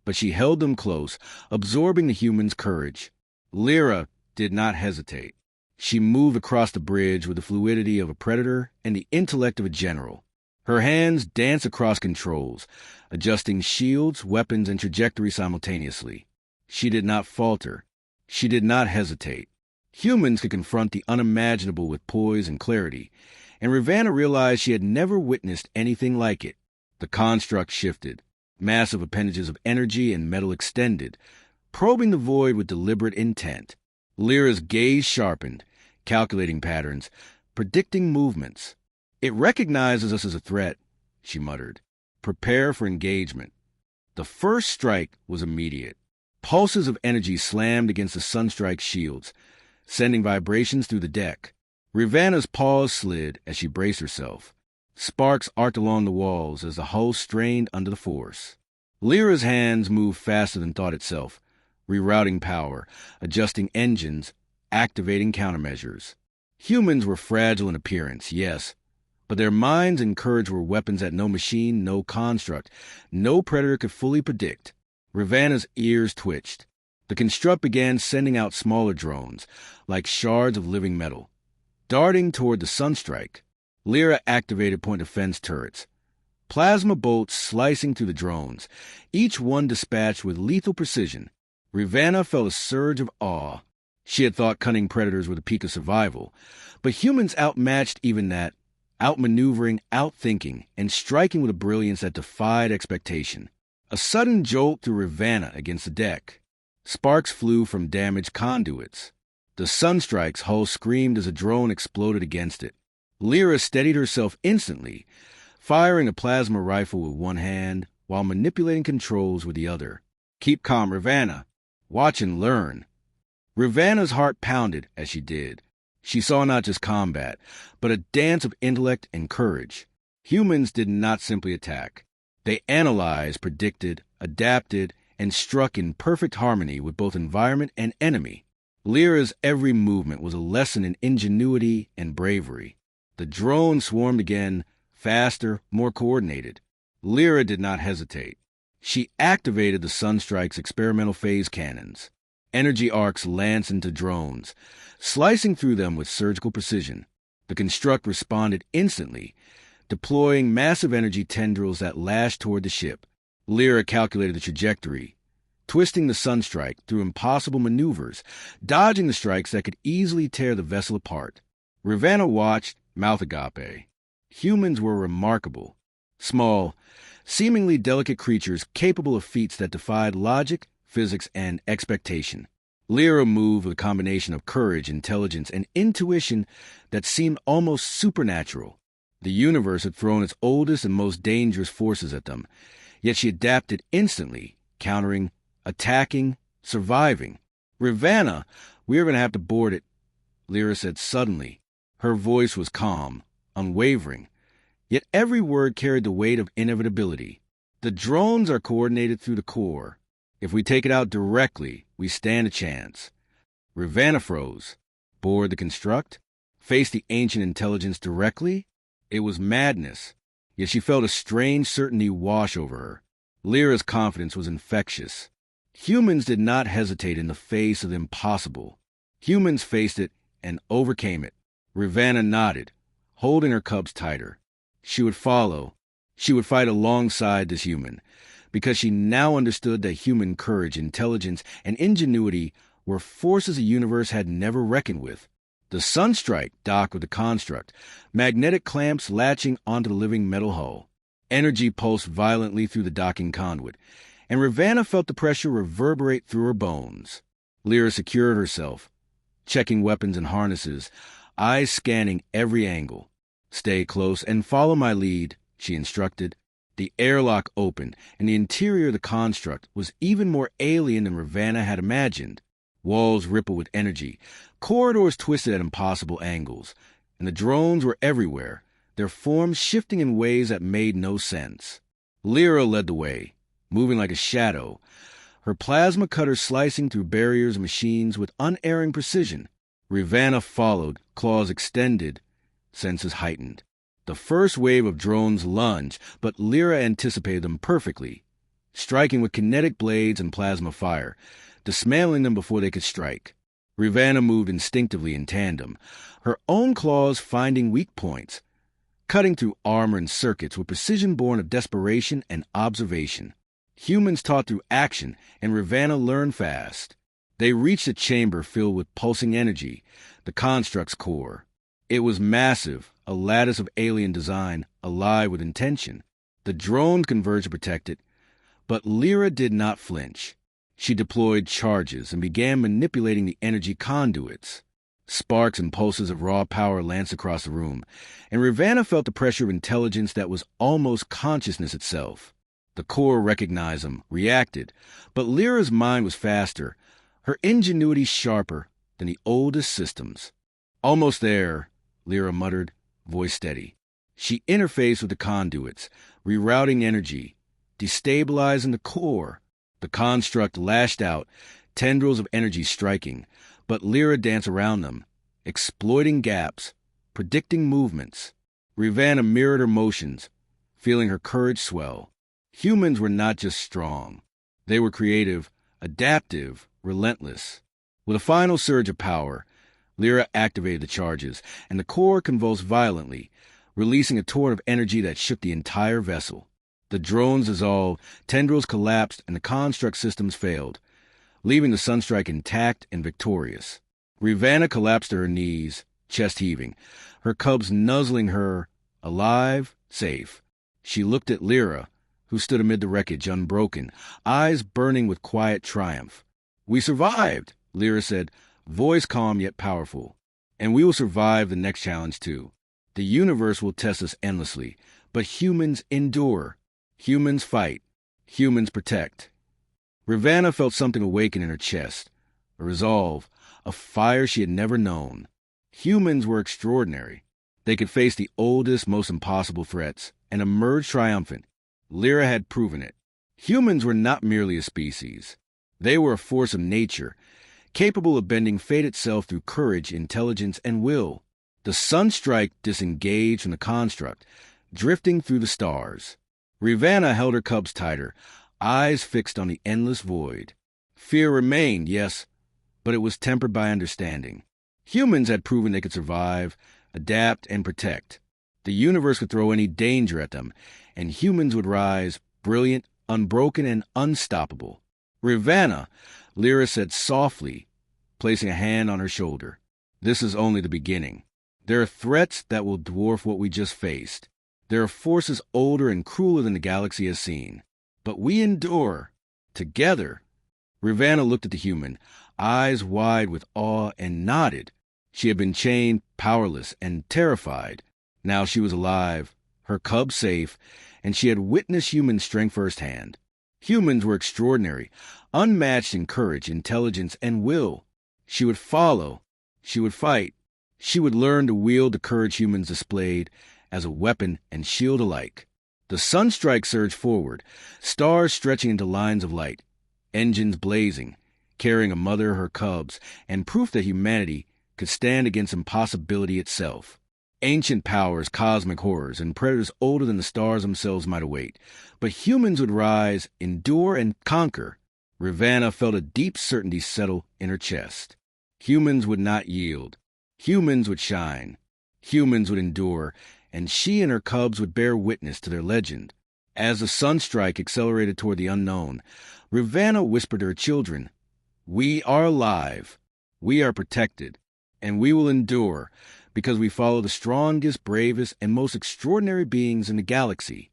but she held them close, absorbing the human's courage. Lira did not hesitate. She moved across the bridge with the fluidity of a predator and the intellect of a general. Her hands danced across controls, adjusting shields, weapons, and trajectory simultaneously. She did not falter. She did not hesitate. Humans could confront the unimaginable with poise and clarity, and Ravana realized she had never witnessed anything like it. The construct shifted. Massive appendages of energy and metal extended, probing the void with deliberate intent. Lyra's gaze sharpened, calculating patterns, predicting movements. "It recognizes us as a threat," she muttered. "Prepare for engagement." The first strike was immediate. Pulses of energy slammed against the Sunstrike's shields, sending vibrations through the deck. Ravana's paws slid as she braced herself. Sparks arced along the walls as the hull strained under the force. Lyra's hands moved faster than thought itself, rerouting power, adjusting engines, activating countermeasures. Humans were fragile in appearance, yes, but their minds and courage were weapons that no machine, no construct, no predator could fully predict. Ravana's ears twitched. The construct began sending out smaller drones, like shards of living metal. Darting toward the Sunstrike, Lira activated point-defense turrets. Plasma bolts slicing through the drones, each one dispatched with lethal precision. Ravana felt a surge of awe. She had thought cunning predators were the peak of survival, but humans outmatched even that, outmaneuvering, outthinking, and striking with a brilliance that defied expectation. A sudden jolt threw Ravana against the deck. Sparks flew from damaged conduits. The Sunstrike's hull screamed as a drone exploded against it. Lira steadied herself instantly, firing a plasma rifle with one hand while manipulating controls with the other. "Keep calm, Ravana. Watch and learn." Ravana's heart pounded as she did. She saw not just combat, but a dance of intellect and courage. Humans did not simply attack. They analyzed, predicted, adapted, and struck in perfect harmony with both environment and enemy. Lyra's every movement was a lesson in ingenuity and bravery. The drone swarmed again, faster, more coordinated. Lira did not hesitate. She activated the Sunstrike's experimental phase cannons. Energy arcs lanced into drones, slicing through them with surgical precision. The construct responded instantly, deploying massive energy tendrils that lashed toward the ship. Lira calculated the trajectory, twisting the Sunstrike through impossible maneuvers, dodging the strikes that could easily tear the vessel apart. Ravana watched, mouth agape. Humans were remarkable. Small, seemingly delicate creatures capable of feats that defied logic, physics, and expectation. Lira moved with a combination of courage, intelligence, and intuition that seemed almost supernatural. The universe had thrown its oldest and most dangerous forces at them, yet she adapted instantly, countering, attacking, surviving. "Ravana, we are going to have to board it," Lira said suddenly. Her voice was calm, unwavering. Yet every word carried the weight of inevitability. The drones are coordinated through the core. If we take it out directly, we stand a chance. Ravanna froze, board the construct, faced the ancient intelligence directly. It was madness, yet she felt a strange certainty wash over her. Lyra's confidence was infectious. Humans did not hesitate in the face of the impossible. Humans faced it and overcame it. Ravanna nodded, holding her cubs tighter. She would follow. She would fight alongside this human, because she now understood that human courage, intelligence, and ingenuity were forces the universe had never reckoned with. The Sunstrike docked with the construct, magnetic clamps latching onto the living metal hull. Energy pulsed violently through the docking conduit, and Ravanna felt the pressure reverberate through her bones. Lyra secured herself, checking weapons and harnesses, eyes scanning every angle. "Stay close and follow my lead," she instructed. The airlock opened, and the interior of the construct was even more alien than Ravanna had imagined. Walls rippled with energy, corridors twisted at impossible angles, and the drones were everywhere, their forms shifting in ways that made no sense. Lyra led the way, moving like a shadow, her plasma cutter slicing through barriers and machines with unerring precision. Ravanna followed, claws extended, senses heightened. The first wave of drones lunged, but Lyra anticipated them perfectly, striking with kinetic blades and plasma fire, dismantling them before they could strike. Ravanna moved instinctively in tandem, her own claws finding weak points, cutting through armor and circuits with precision born of desperation and observation. Humans taught through action, and Ravanna learned fast. They reached a chamber filled with pulsing energy, the construct's core. It was massive, a lattice of alien design, alive with intention. The drones converged to protect it, but Lyra did not flinch. She deployed charges and began manipulating the energy conduits. Sparks and pulses of raw power lanced across the room, and Ravanna felt the pressure of intelligence that was almost consciousness itself. The core recognized them, reacted, but Lyra's mind was faster, her ingenuity sharper than the oldest systems. "Almost there," Lyra muttered, voice steady. She interfaced with the conduits, rerouting energy, destabilizing the core. The construct lashed out, tendrils of energy striking, but Lyra danced around them, exploiting gaps, predicting movements. Ravanna mirrored her motions, feeling her courage swell. Humans were not just strong. They were creative, adaptive, relentless. With a final surge of power, Lyra activated the charges, and the core convulsed violently, releasing a torrent of energy that shook the entire vessel. The drones dissolved, tendrils collapsed, and the construct systems failed, leaving the Sunstrike intact and victorious. Ravanna collapsed to her knees, chest heaving, her cubs nuzzling her, alive, safe. She looked at Lyra, who stood amid the wreckage, unbroken, eyes burning with quiet triumph. "We survived," Lyra said, voice calm yet powerful. "And we will survive the next challenge, too. The universe will test us endlessly, but humans endure. Humans fight. Humans protect." Ravanna felt something awaken in her chest, a resolve, a fire she had never known. Humans were extraordinary. They could face the oldest, most impossible threats and emerge triumphant. Lyra had proven it. Humans were not merely a species. They were a force of nature, capable of bending fate itself through courage, intelligence, and will. The Sunstrike disengaged from the construct, drifting through the stars. Ravanna held her cubs tighter, eyes fixed on the endless void. Fear remained, yes, but it was tempered by understanding. Humans had proven they could survive, adapt, and protect. The universe could throw any danger at them, and humans would rise, brilliant, unbroken, and unstoppable. "Ravanna," Lyra said softly, placing a hand on her shoulder. "This is only the beginning. There are threats that will dwarf what we just faced. There are forces older and crueler than the galaxy has seen. But we endure. Together." Ravanna looked at the human, eyes wide with awe, and nodded. She had been chained, powerless, and terrified. Now she was alive, her cubs safe, and she had witnessed human strength firsthand. Humans were extraordinary, unmatched in courage, intelligence, and will. She would follow. She would fight. She would learn to wield the courage humans displayed as a weapon and shield alike. The sunstrike surged forward, stars stretching into lines of light, engines blazing, carrying a mother, her cubs, and proof that humanity could stand against impossibility itself. Ancient powers, cosmic horrors, and predators older than the stars themselves might await, but humans would rise, endure, and conquer. Ravana felt a deep certainty settle in her chest. Humans would not yield. Humans would shine. Humans would endure, and she and her cubs would bear witness to their legend. As the sunstrike accelerated toward the unknown, Ravana whispered to her children, "We are alive. We are protected. And we will endure, because we follow the strongest, bravest, and most extraordinary beings in the galaxy."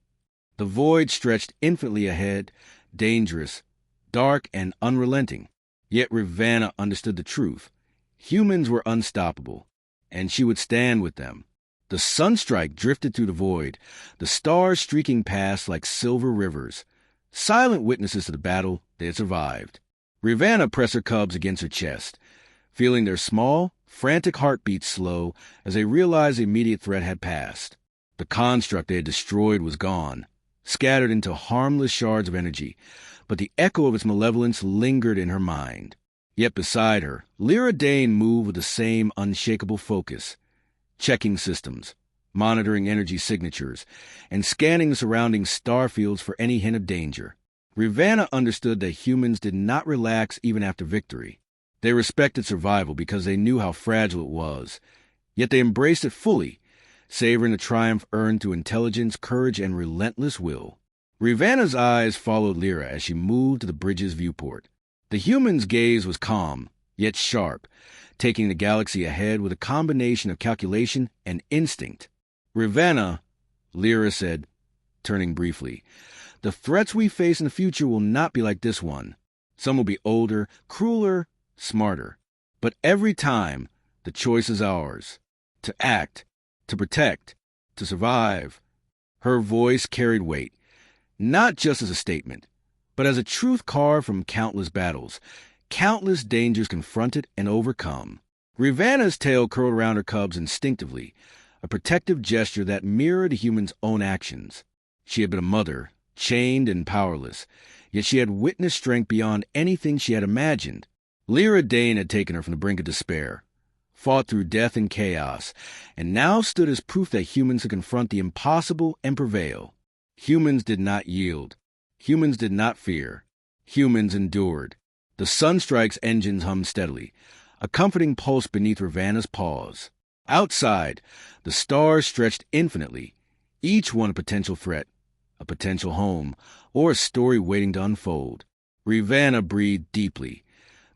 The void stretched infinitely ahead, dangerous, dark, and unrelenting. Yet Ravana understood the truth. Humans were unstoppable, and she would stand with them. The sunstrike drifted through the void, the stars streaking past like silver rivers, silent witnesses to the battle they had survived. Ravana pressed her cubs against her chest, feeling their small, frantic heartbeats slow as they realized the immediate threat had passed. The construct they had destroyed was gone, scattered into harmless shards of energy, but the echo of its malevolence lingered in her mind. Yet beside her, Lira Dane moved with the same unshakable focus, checking systems, monitoring energy signatures, and scanning the surrounding star fields for any hint of danger. Ravana understood that humans did not relax even after victory. They respected survival because they knew how fragile it was, yet they embraced it fully, savoring the triumph earned through intelligence, courage, and relentless will. Ravana's eyes followed Lira as she moved to the bridge's viewport. The human's gaze was calm, yet sharp, taking the galaxy ahead with a combination of calculation and instinct. "Ravana," Lira said, turning briefly, "the threats we face in the future will not be like this one. Some will be older, crueler, smarter. But every time, the choice is ours. To act, to protect, to survive." Her voice carried weight, not just as a statement, but as a truth carved from countless battles, countless dangers confronted and overcome. Ravana's tail curled around her cubs instinctively, a protective gesture that mirrored the human's own actions. She had been a mother, chained and powerless, yet she had witnessed strength beyond anything she had imagined. Lira Dane had taken her from the brink of despair, fought through death and chaos, and now stood as proof that humans could confront the impossible and prevail. Humans did not yield. Humans did not fear. Humans endured. The sunstrike's engines hummed steadily, a comforting pulse beneath Ravana's paws. Outside, the stars stretched infinitely, each one a potential threat, a potential home, or a story waiting to unfold. Ravana breathed deeply,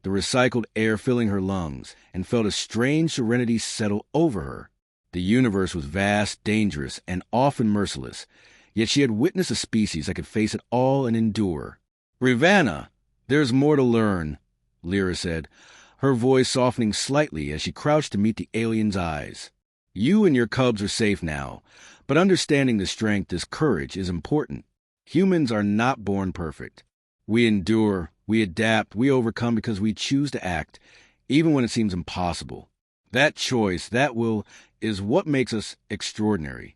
the recycled air filling her lungs, and felt a strange serenity settle over her. The universe was vast, dangerous, and often merciless, yet she had witnessed a species that could face it all and endure. "Ravana, there's more to learn," Lira said, her voice softening slightly as she crouched to meet the alien's eyes. "You and your cubs are safe now, but understanding this strength, this courage, is important. Humans are not born perfect. We endure, we adapt, we overcome because we choose to act, even when it seems impossible. That choice, that will, is what makes us extraordinary."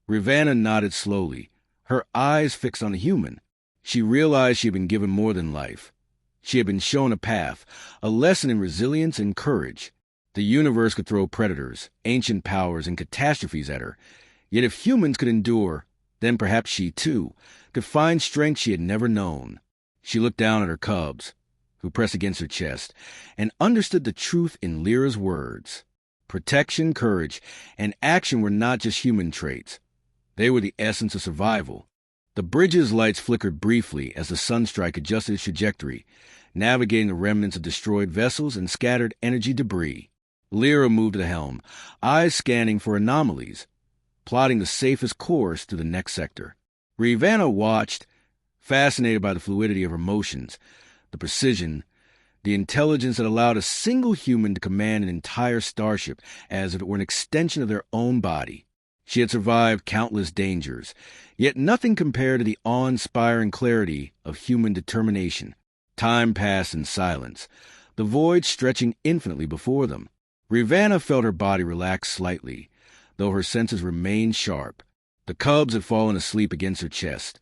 Ravana nodded slowly, her eyes fixed on the human. She realized she had been given more than life. She had been shown a path, a lesson in resilience and courage. The universe could throw predators, ancient powers, and catastrophes at her. Yet if humans could endure, then perhaps she, too, could find strength she had never known. She looked down at her cubs, who pressed against her chest, and understood the truth in Lyra's words. Protection, courage, and action were not just human traits. They were the essence of survival. The bridge's lights flickered briefly as the sunstrike adjusted its trajectory, navigating the remnants of destroyed vessels and scattered energy debris. Lira moved to the helm, eyes scanning for anomalies, plotting the safest course to the next sector. Ravana watched, fascinated by the fluidity of her motions, the precision, the intelligence that allowed a single human to command an entire starship as if it were an extension of their own body. She had survived countless dangers, yet nothing compared to the awe-inspiring clarity of human determination. Time passed in silence, the void stretching infinitely before them. Rivanna felt her body relax slightly, though her senses remained sharp. The cubs had fallen asleep against her chest,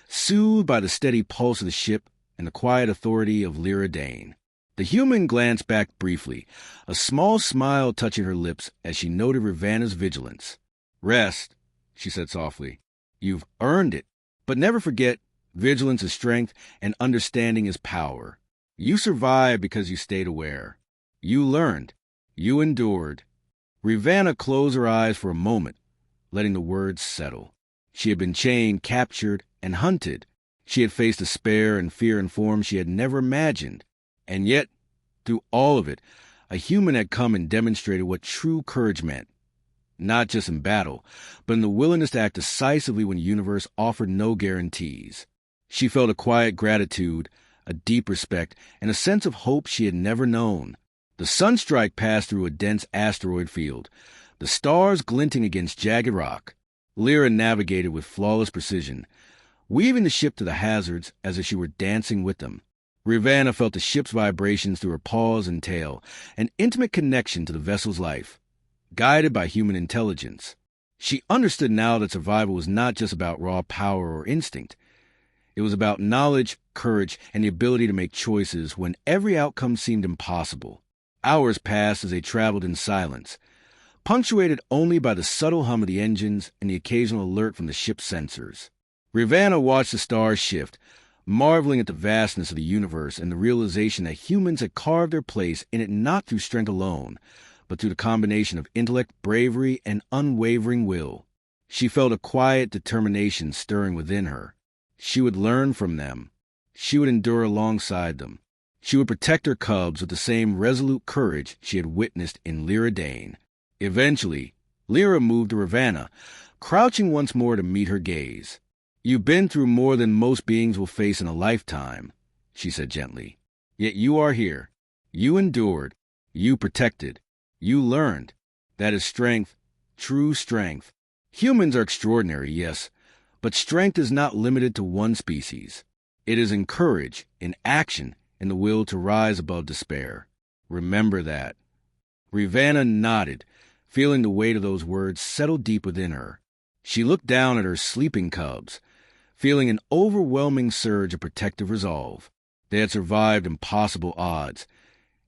soothed by the steady pulse of the ship and the quiet authority of Lira Dane. The human glanced back briefly, a small smile touching her lips as she noted Rivanna's vigilance. "Rest," she said softly. "You've earned it. But never forget, vigilance is strength and understanding is power. You survived because you stayed aware. You learned. You endured." Rivanna closed her eyes for a moment, letting the words settle. She had been chained, captured, and hunted. She had faced despair and fear in forms she had never imagined. And yet, through all of it, a human had come and demonstrated what true courage meant. Not just in battle, but in the willingness to act decisively when the universe offered no guarantees. She felt a quiet gratitude, a deep respect, and a sense of hope she had never known. The sunstrike passed through a dense asteroid field, the stars glinting against jagged rock. Lira navigated with flawless precision, weaving the ship to the hazards as if she were dancing with them. Rivanna felt the ship's vibrations through her paws and tail, an intimate connection to the vessel's life, guided by human intelligence. She understood now that survival was not just about raw power or instinct. It was about knowledge, courage, and the ability to make choices when every outcome seemed impossible. Hours passed as they traveled in silence, punctuated only by the subtle hum of the engines and the occasional alert from the ship's sensors. Rivanna watched the stars shift, marveling at the vastness of the universe and the realization that humans had carved their place in it not through strength alone, but through the combination of intellect, bravery, and unwavering will. She felt a quiet determination stirring within her. She would learn from them. She would endure alongside them. She would protect her cubs with the same resolute courage she had witnessed in Lira Dane. Eventually, Lira moved to Rivanna, crouching once more to meet her gaze. "You've been through more than most beings will face in a lifetime," she said gently. "Yet you are here. You endured. You protected. You learned. That is strength, true strength. Humans are extraordinary, yes, but strength is not limited to one species. It is in courage, in action, in the will to rise above despair. Remember that." Rivanna nodded, feeling the weight of those words settle deep within her. She looked down at her sleeping cubs, feeling an overwhelming surge of protective resolve. They had survived impossible odds,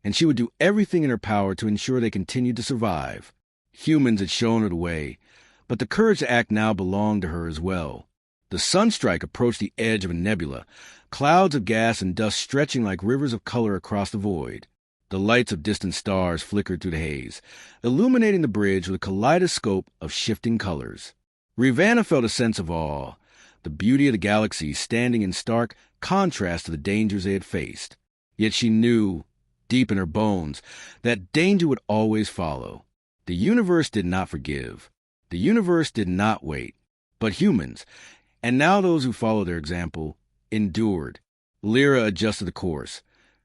and she would do everything in her power to ensure they continued to survive. Humans had shown her the way, but the courage to act now belonged to her as well. The sunstrike approached the edge of a nebula, clouds of gas and dust stretching like rivers of color across the void. The lights of distant stars flickered through the haze, illuminating the bridge with a kaleidoscope of shifting colors. Rivanna felt a sense of awe, the beauty of the galaxy standing in stark contrast to the dangers they had faced. Yet she knew, deep in her bones, that danger would always follow. The universe did not forgive. The universe did not wait. But humans, and now those who followed their example, endured. Lira adjusted the course,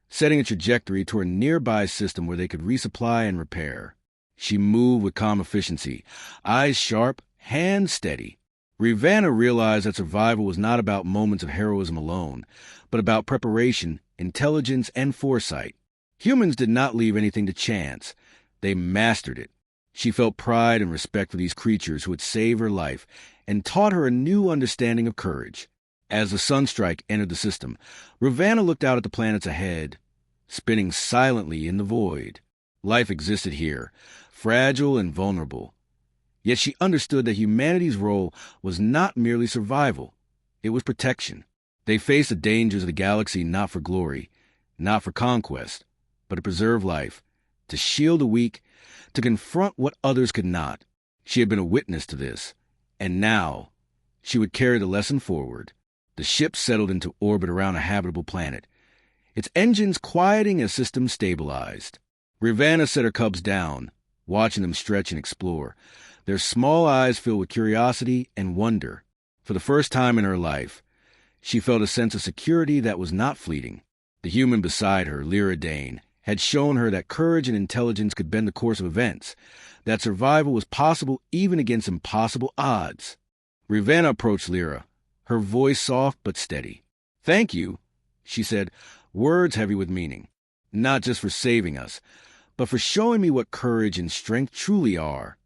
setting a trajectory toward a nearby system where they could resupply and repair. She moved with calm efficiency, eyes sharp, hands steady. Rivanna realized that survival was not about moments of heroism alone, but about preparation, intelligence, and foresight. Humans did not leave anything to chance. They mastered it. She felt pride and respect for these creatures who had saved her life and taught her a new understanding of courage. As the sunstrike entered the system, Rivanna looked out at the planets ahead, spinning silently in the void. Life existed here, fragile and vulnerable. Yet she understood that humanity's role was not merely survival. It was protection. They faced the dangers of the galaxy not for glory, not for conquest, but to preserve life, to shield the weak, to confront what others could not. She had been a witness to this, and now she would carry the lesson forward. The ship settled into orbit around a habitable planet, its engines quieting as systems stabilized. Rivanna set her cubs down, watching them stretch and explore, their small eyes filled with curiosity and wonder. For the first time in her life, she felt a sense of security that was not fleeting. The human beside her, Lira Dane, had shown her that courage and intelligence could bend the course of events, that survival was possible even against impossible odds. Rivanna approached Lira, her voice soft but steady. "Thank you," she said, words heavy with meaning. "Not just for saving us, but for showing me what courage and strength truly are."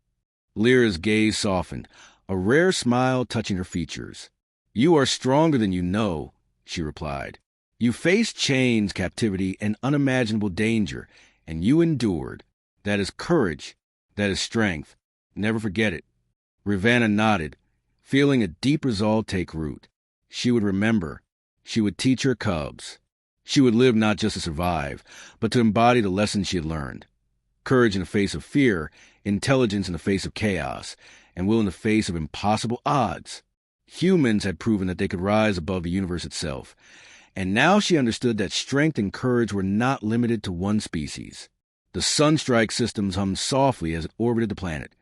Lyra's gaze softened, a rare smile touching her features. "You are stronger than you know," she replied. "You faced chains, captivity, and unimaginable danger, and you endured. That is courage. That is strength. Never forget it." Ravana nodded, feeling a deep resolve take root. She would remember. She would teach her cubs. She would live not just to survive, but to embody the lessons she had learned. Courage in the face of fear, intelligence in the face of chaos, and will in the face of impossible odds. Humans had proven that they could rise above the universe itself, and now she understood that strength and courage were not limited to one species. The Sunstrike systems hummed softly as it orbited the planet,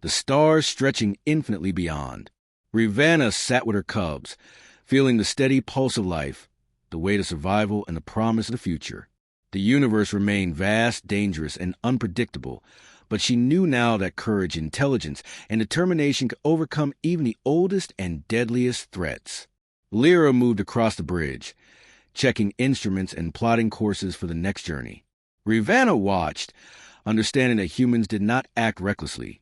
the stars stretching infinitely beyond. Ravana sat with her cubs, feeling the steady pulse of life, the weight of survival, and the promise of the future. The universe remained vast, dangerous, and unpredictable, but she knew now that courage, intelligence, and determination could overcome even the oldest and deadliest threats. Lyra moved across the bridge, checking instruments and plotting courses for the next journey. Ravana watched, understanding that humans did not act recklessly.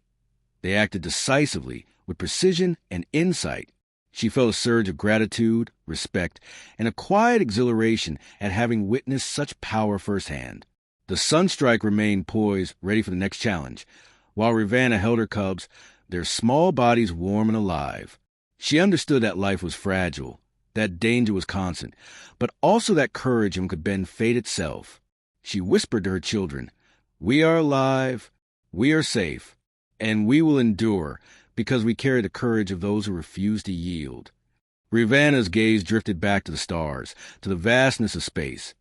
They acted decisively, with precision and insight. She felt a surge of gratitude, respect, and a quiet exhilaration at having witnessed such power firsthand. The Sunstrike remained poised, ready for the next challenge, while Ravana held her cubs, their small bodies warm and alive. She understood that life was fragile, that danger was constant, but also that courage could bend fate itself. She whispered to her children, "We are alive, we are safe, and we will endure, because we carry the courage of those who refuse to yield." Ravana's gaze drifted back to the stars, to the vastness of space,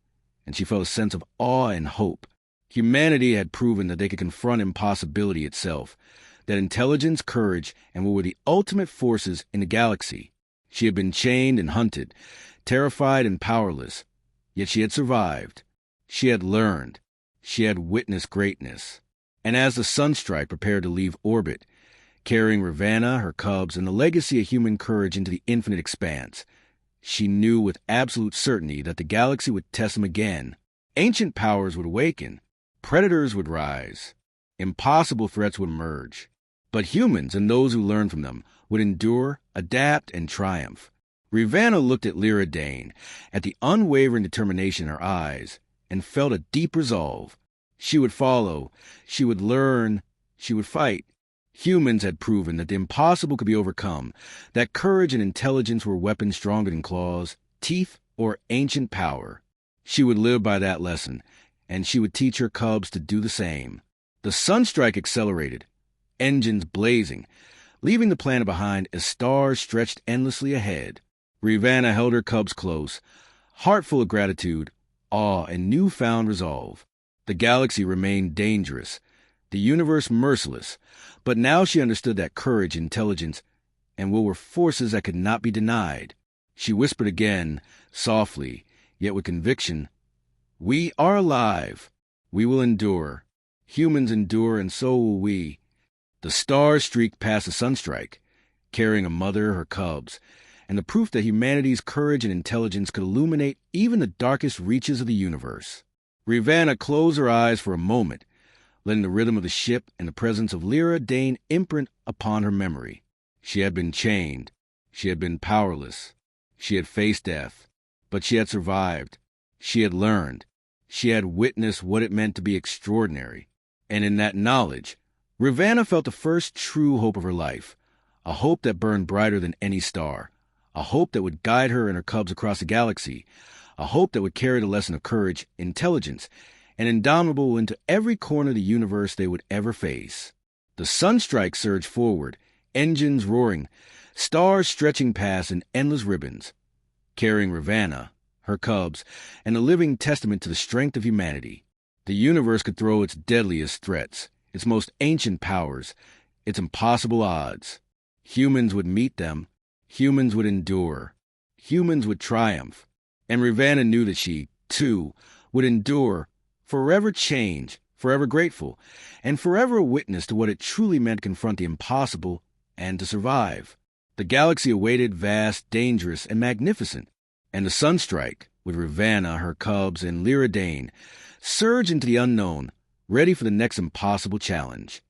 and she felt a sense of awe and hope. Humanity had proven that they could confront impossibility itself, that intelligence, courage, and will were the ultimate forces in the galaxy. She had been chained and hunted, terrified and powerless, yet she had survived. She had learned. She had witnessed greatness. And as the Sunstrike prepared to leave orbit, carrying Ravana, her cubs, and the legacy of human courage into the infinite expanse, she knew with absolute certainty that the galaxy would test them again. Ancient powers would awaken. Predators would rise. Impossible threats would emerge. But humans and those who learned from them would endure, adapt, and triumph. Ravana looked at Lira Dane, at the unwavering determination in her eyes, and felt a deep resolve. She would follow. She would learn. She would fight. Humans had proven that the impossible could be overcome, that courage and intelligence were weapons stronger than claws, teeth, or ancient power. She would live by that lesson, and she would teach her cubs to do the same. The Sunstrike accelerated, engines blazing, leaving the planet behind as stars stretched endlessly ahead. Ravana held her cubs close, heart full of gratitude, awe, and newfound resolve. The galaxy remained dangerous, the universe merciless, but now she understood that courage, intelligence, and will were forces that could not be denied. She whispered again, softly, yet with conviction, "We are alive. We will endure. Humans endure, and so will we." The stars streaked past the Sunstrike, carrying a mother, her cubs, and the proof that humanity's courage and intelligence could illuminate even the darkest reaches of the universe. Ravana closed her eyes for a moment, letting the rhythm of the ship and the presence of Lira Dane imprint upon her memory. She had been chained. She had been powerless. She had faced death. But she had survived. She had learned. She had witnessed what it meant to be extraordinary. And in that knowledge, Ravana felt the first true hope of her life, a hope that burned brighter than any star, a hope that would guide her and her cubs across the galaxy, a hope that would carry the lesson of courage, intelligence, and indomitable into every corner of the universe they would ever face. The Sunstrike surged forward, engines roaring, stars stretching past in endless ribbons, carrying Ravana, her cubs, and a living testament to the strength of humanity. The universe could throw its deadliest threats, its most ancient powers, its impossible odds. Humans would meet them. Humans would endure. Humans would triumph. And Ravana knew that she, too, would endure, forever changed, forever grateful, and forever a witness to what it truly meant to confront the impossible and to survive. The galaxy awaited, vast, dangerous, and magnificent, and the Sunstrike, with Ravana, her cubs, and Lira Dane, surged into the unknown, ready for the next impossible challenge.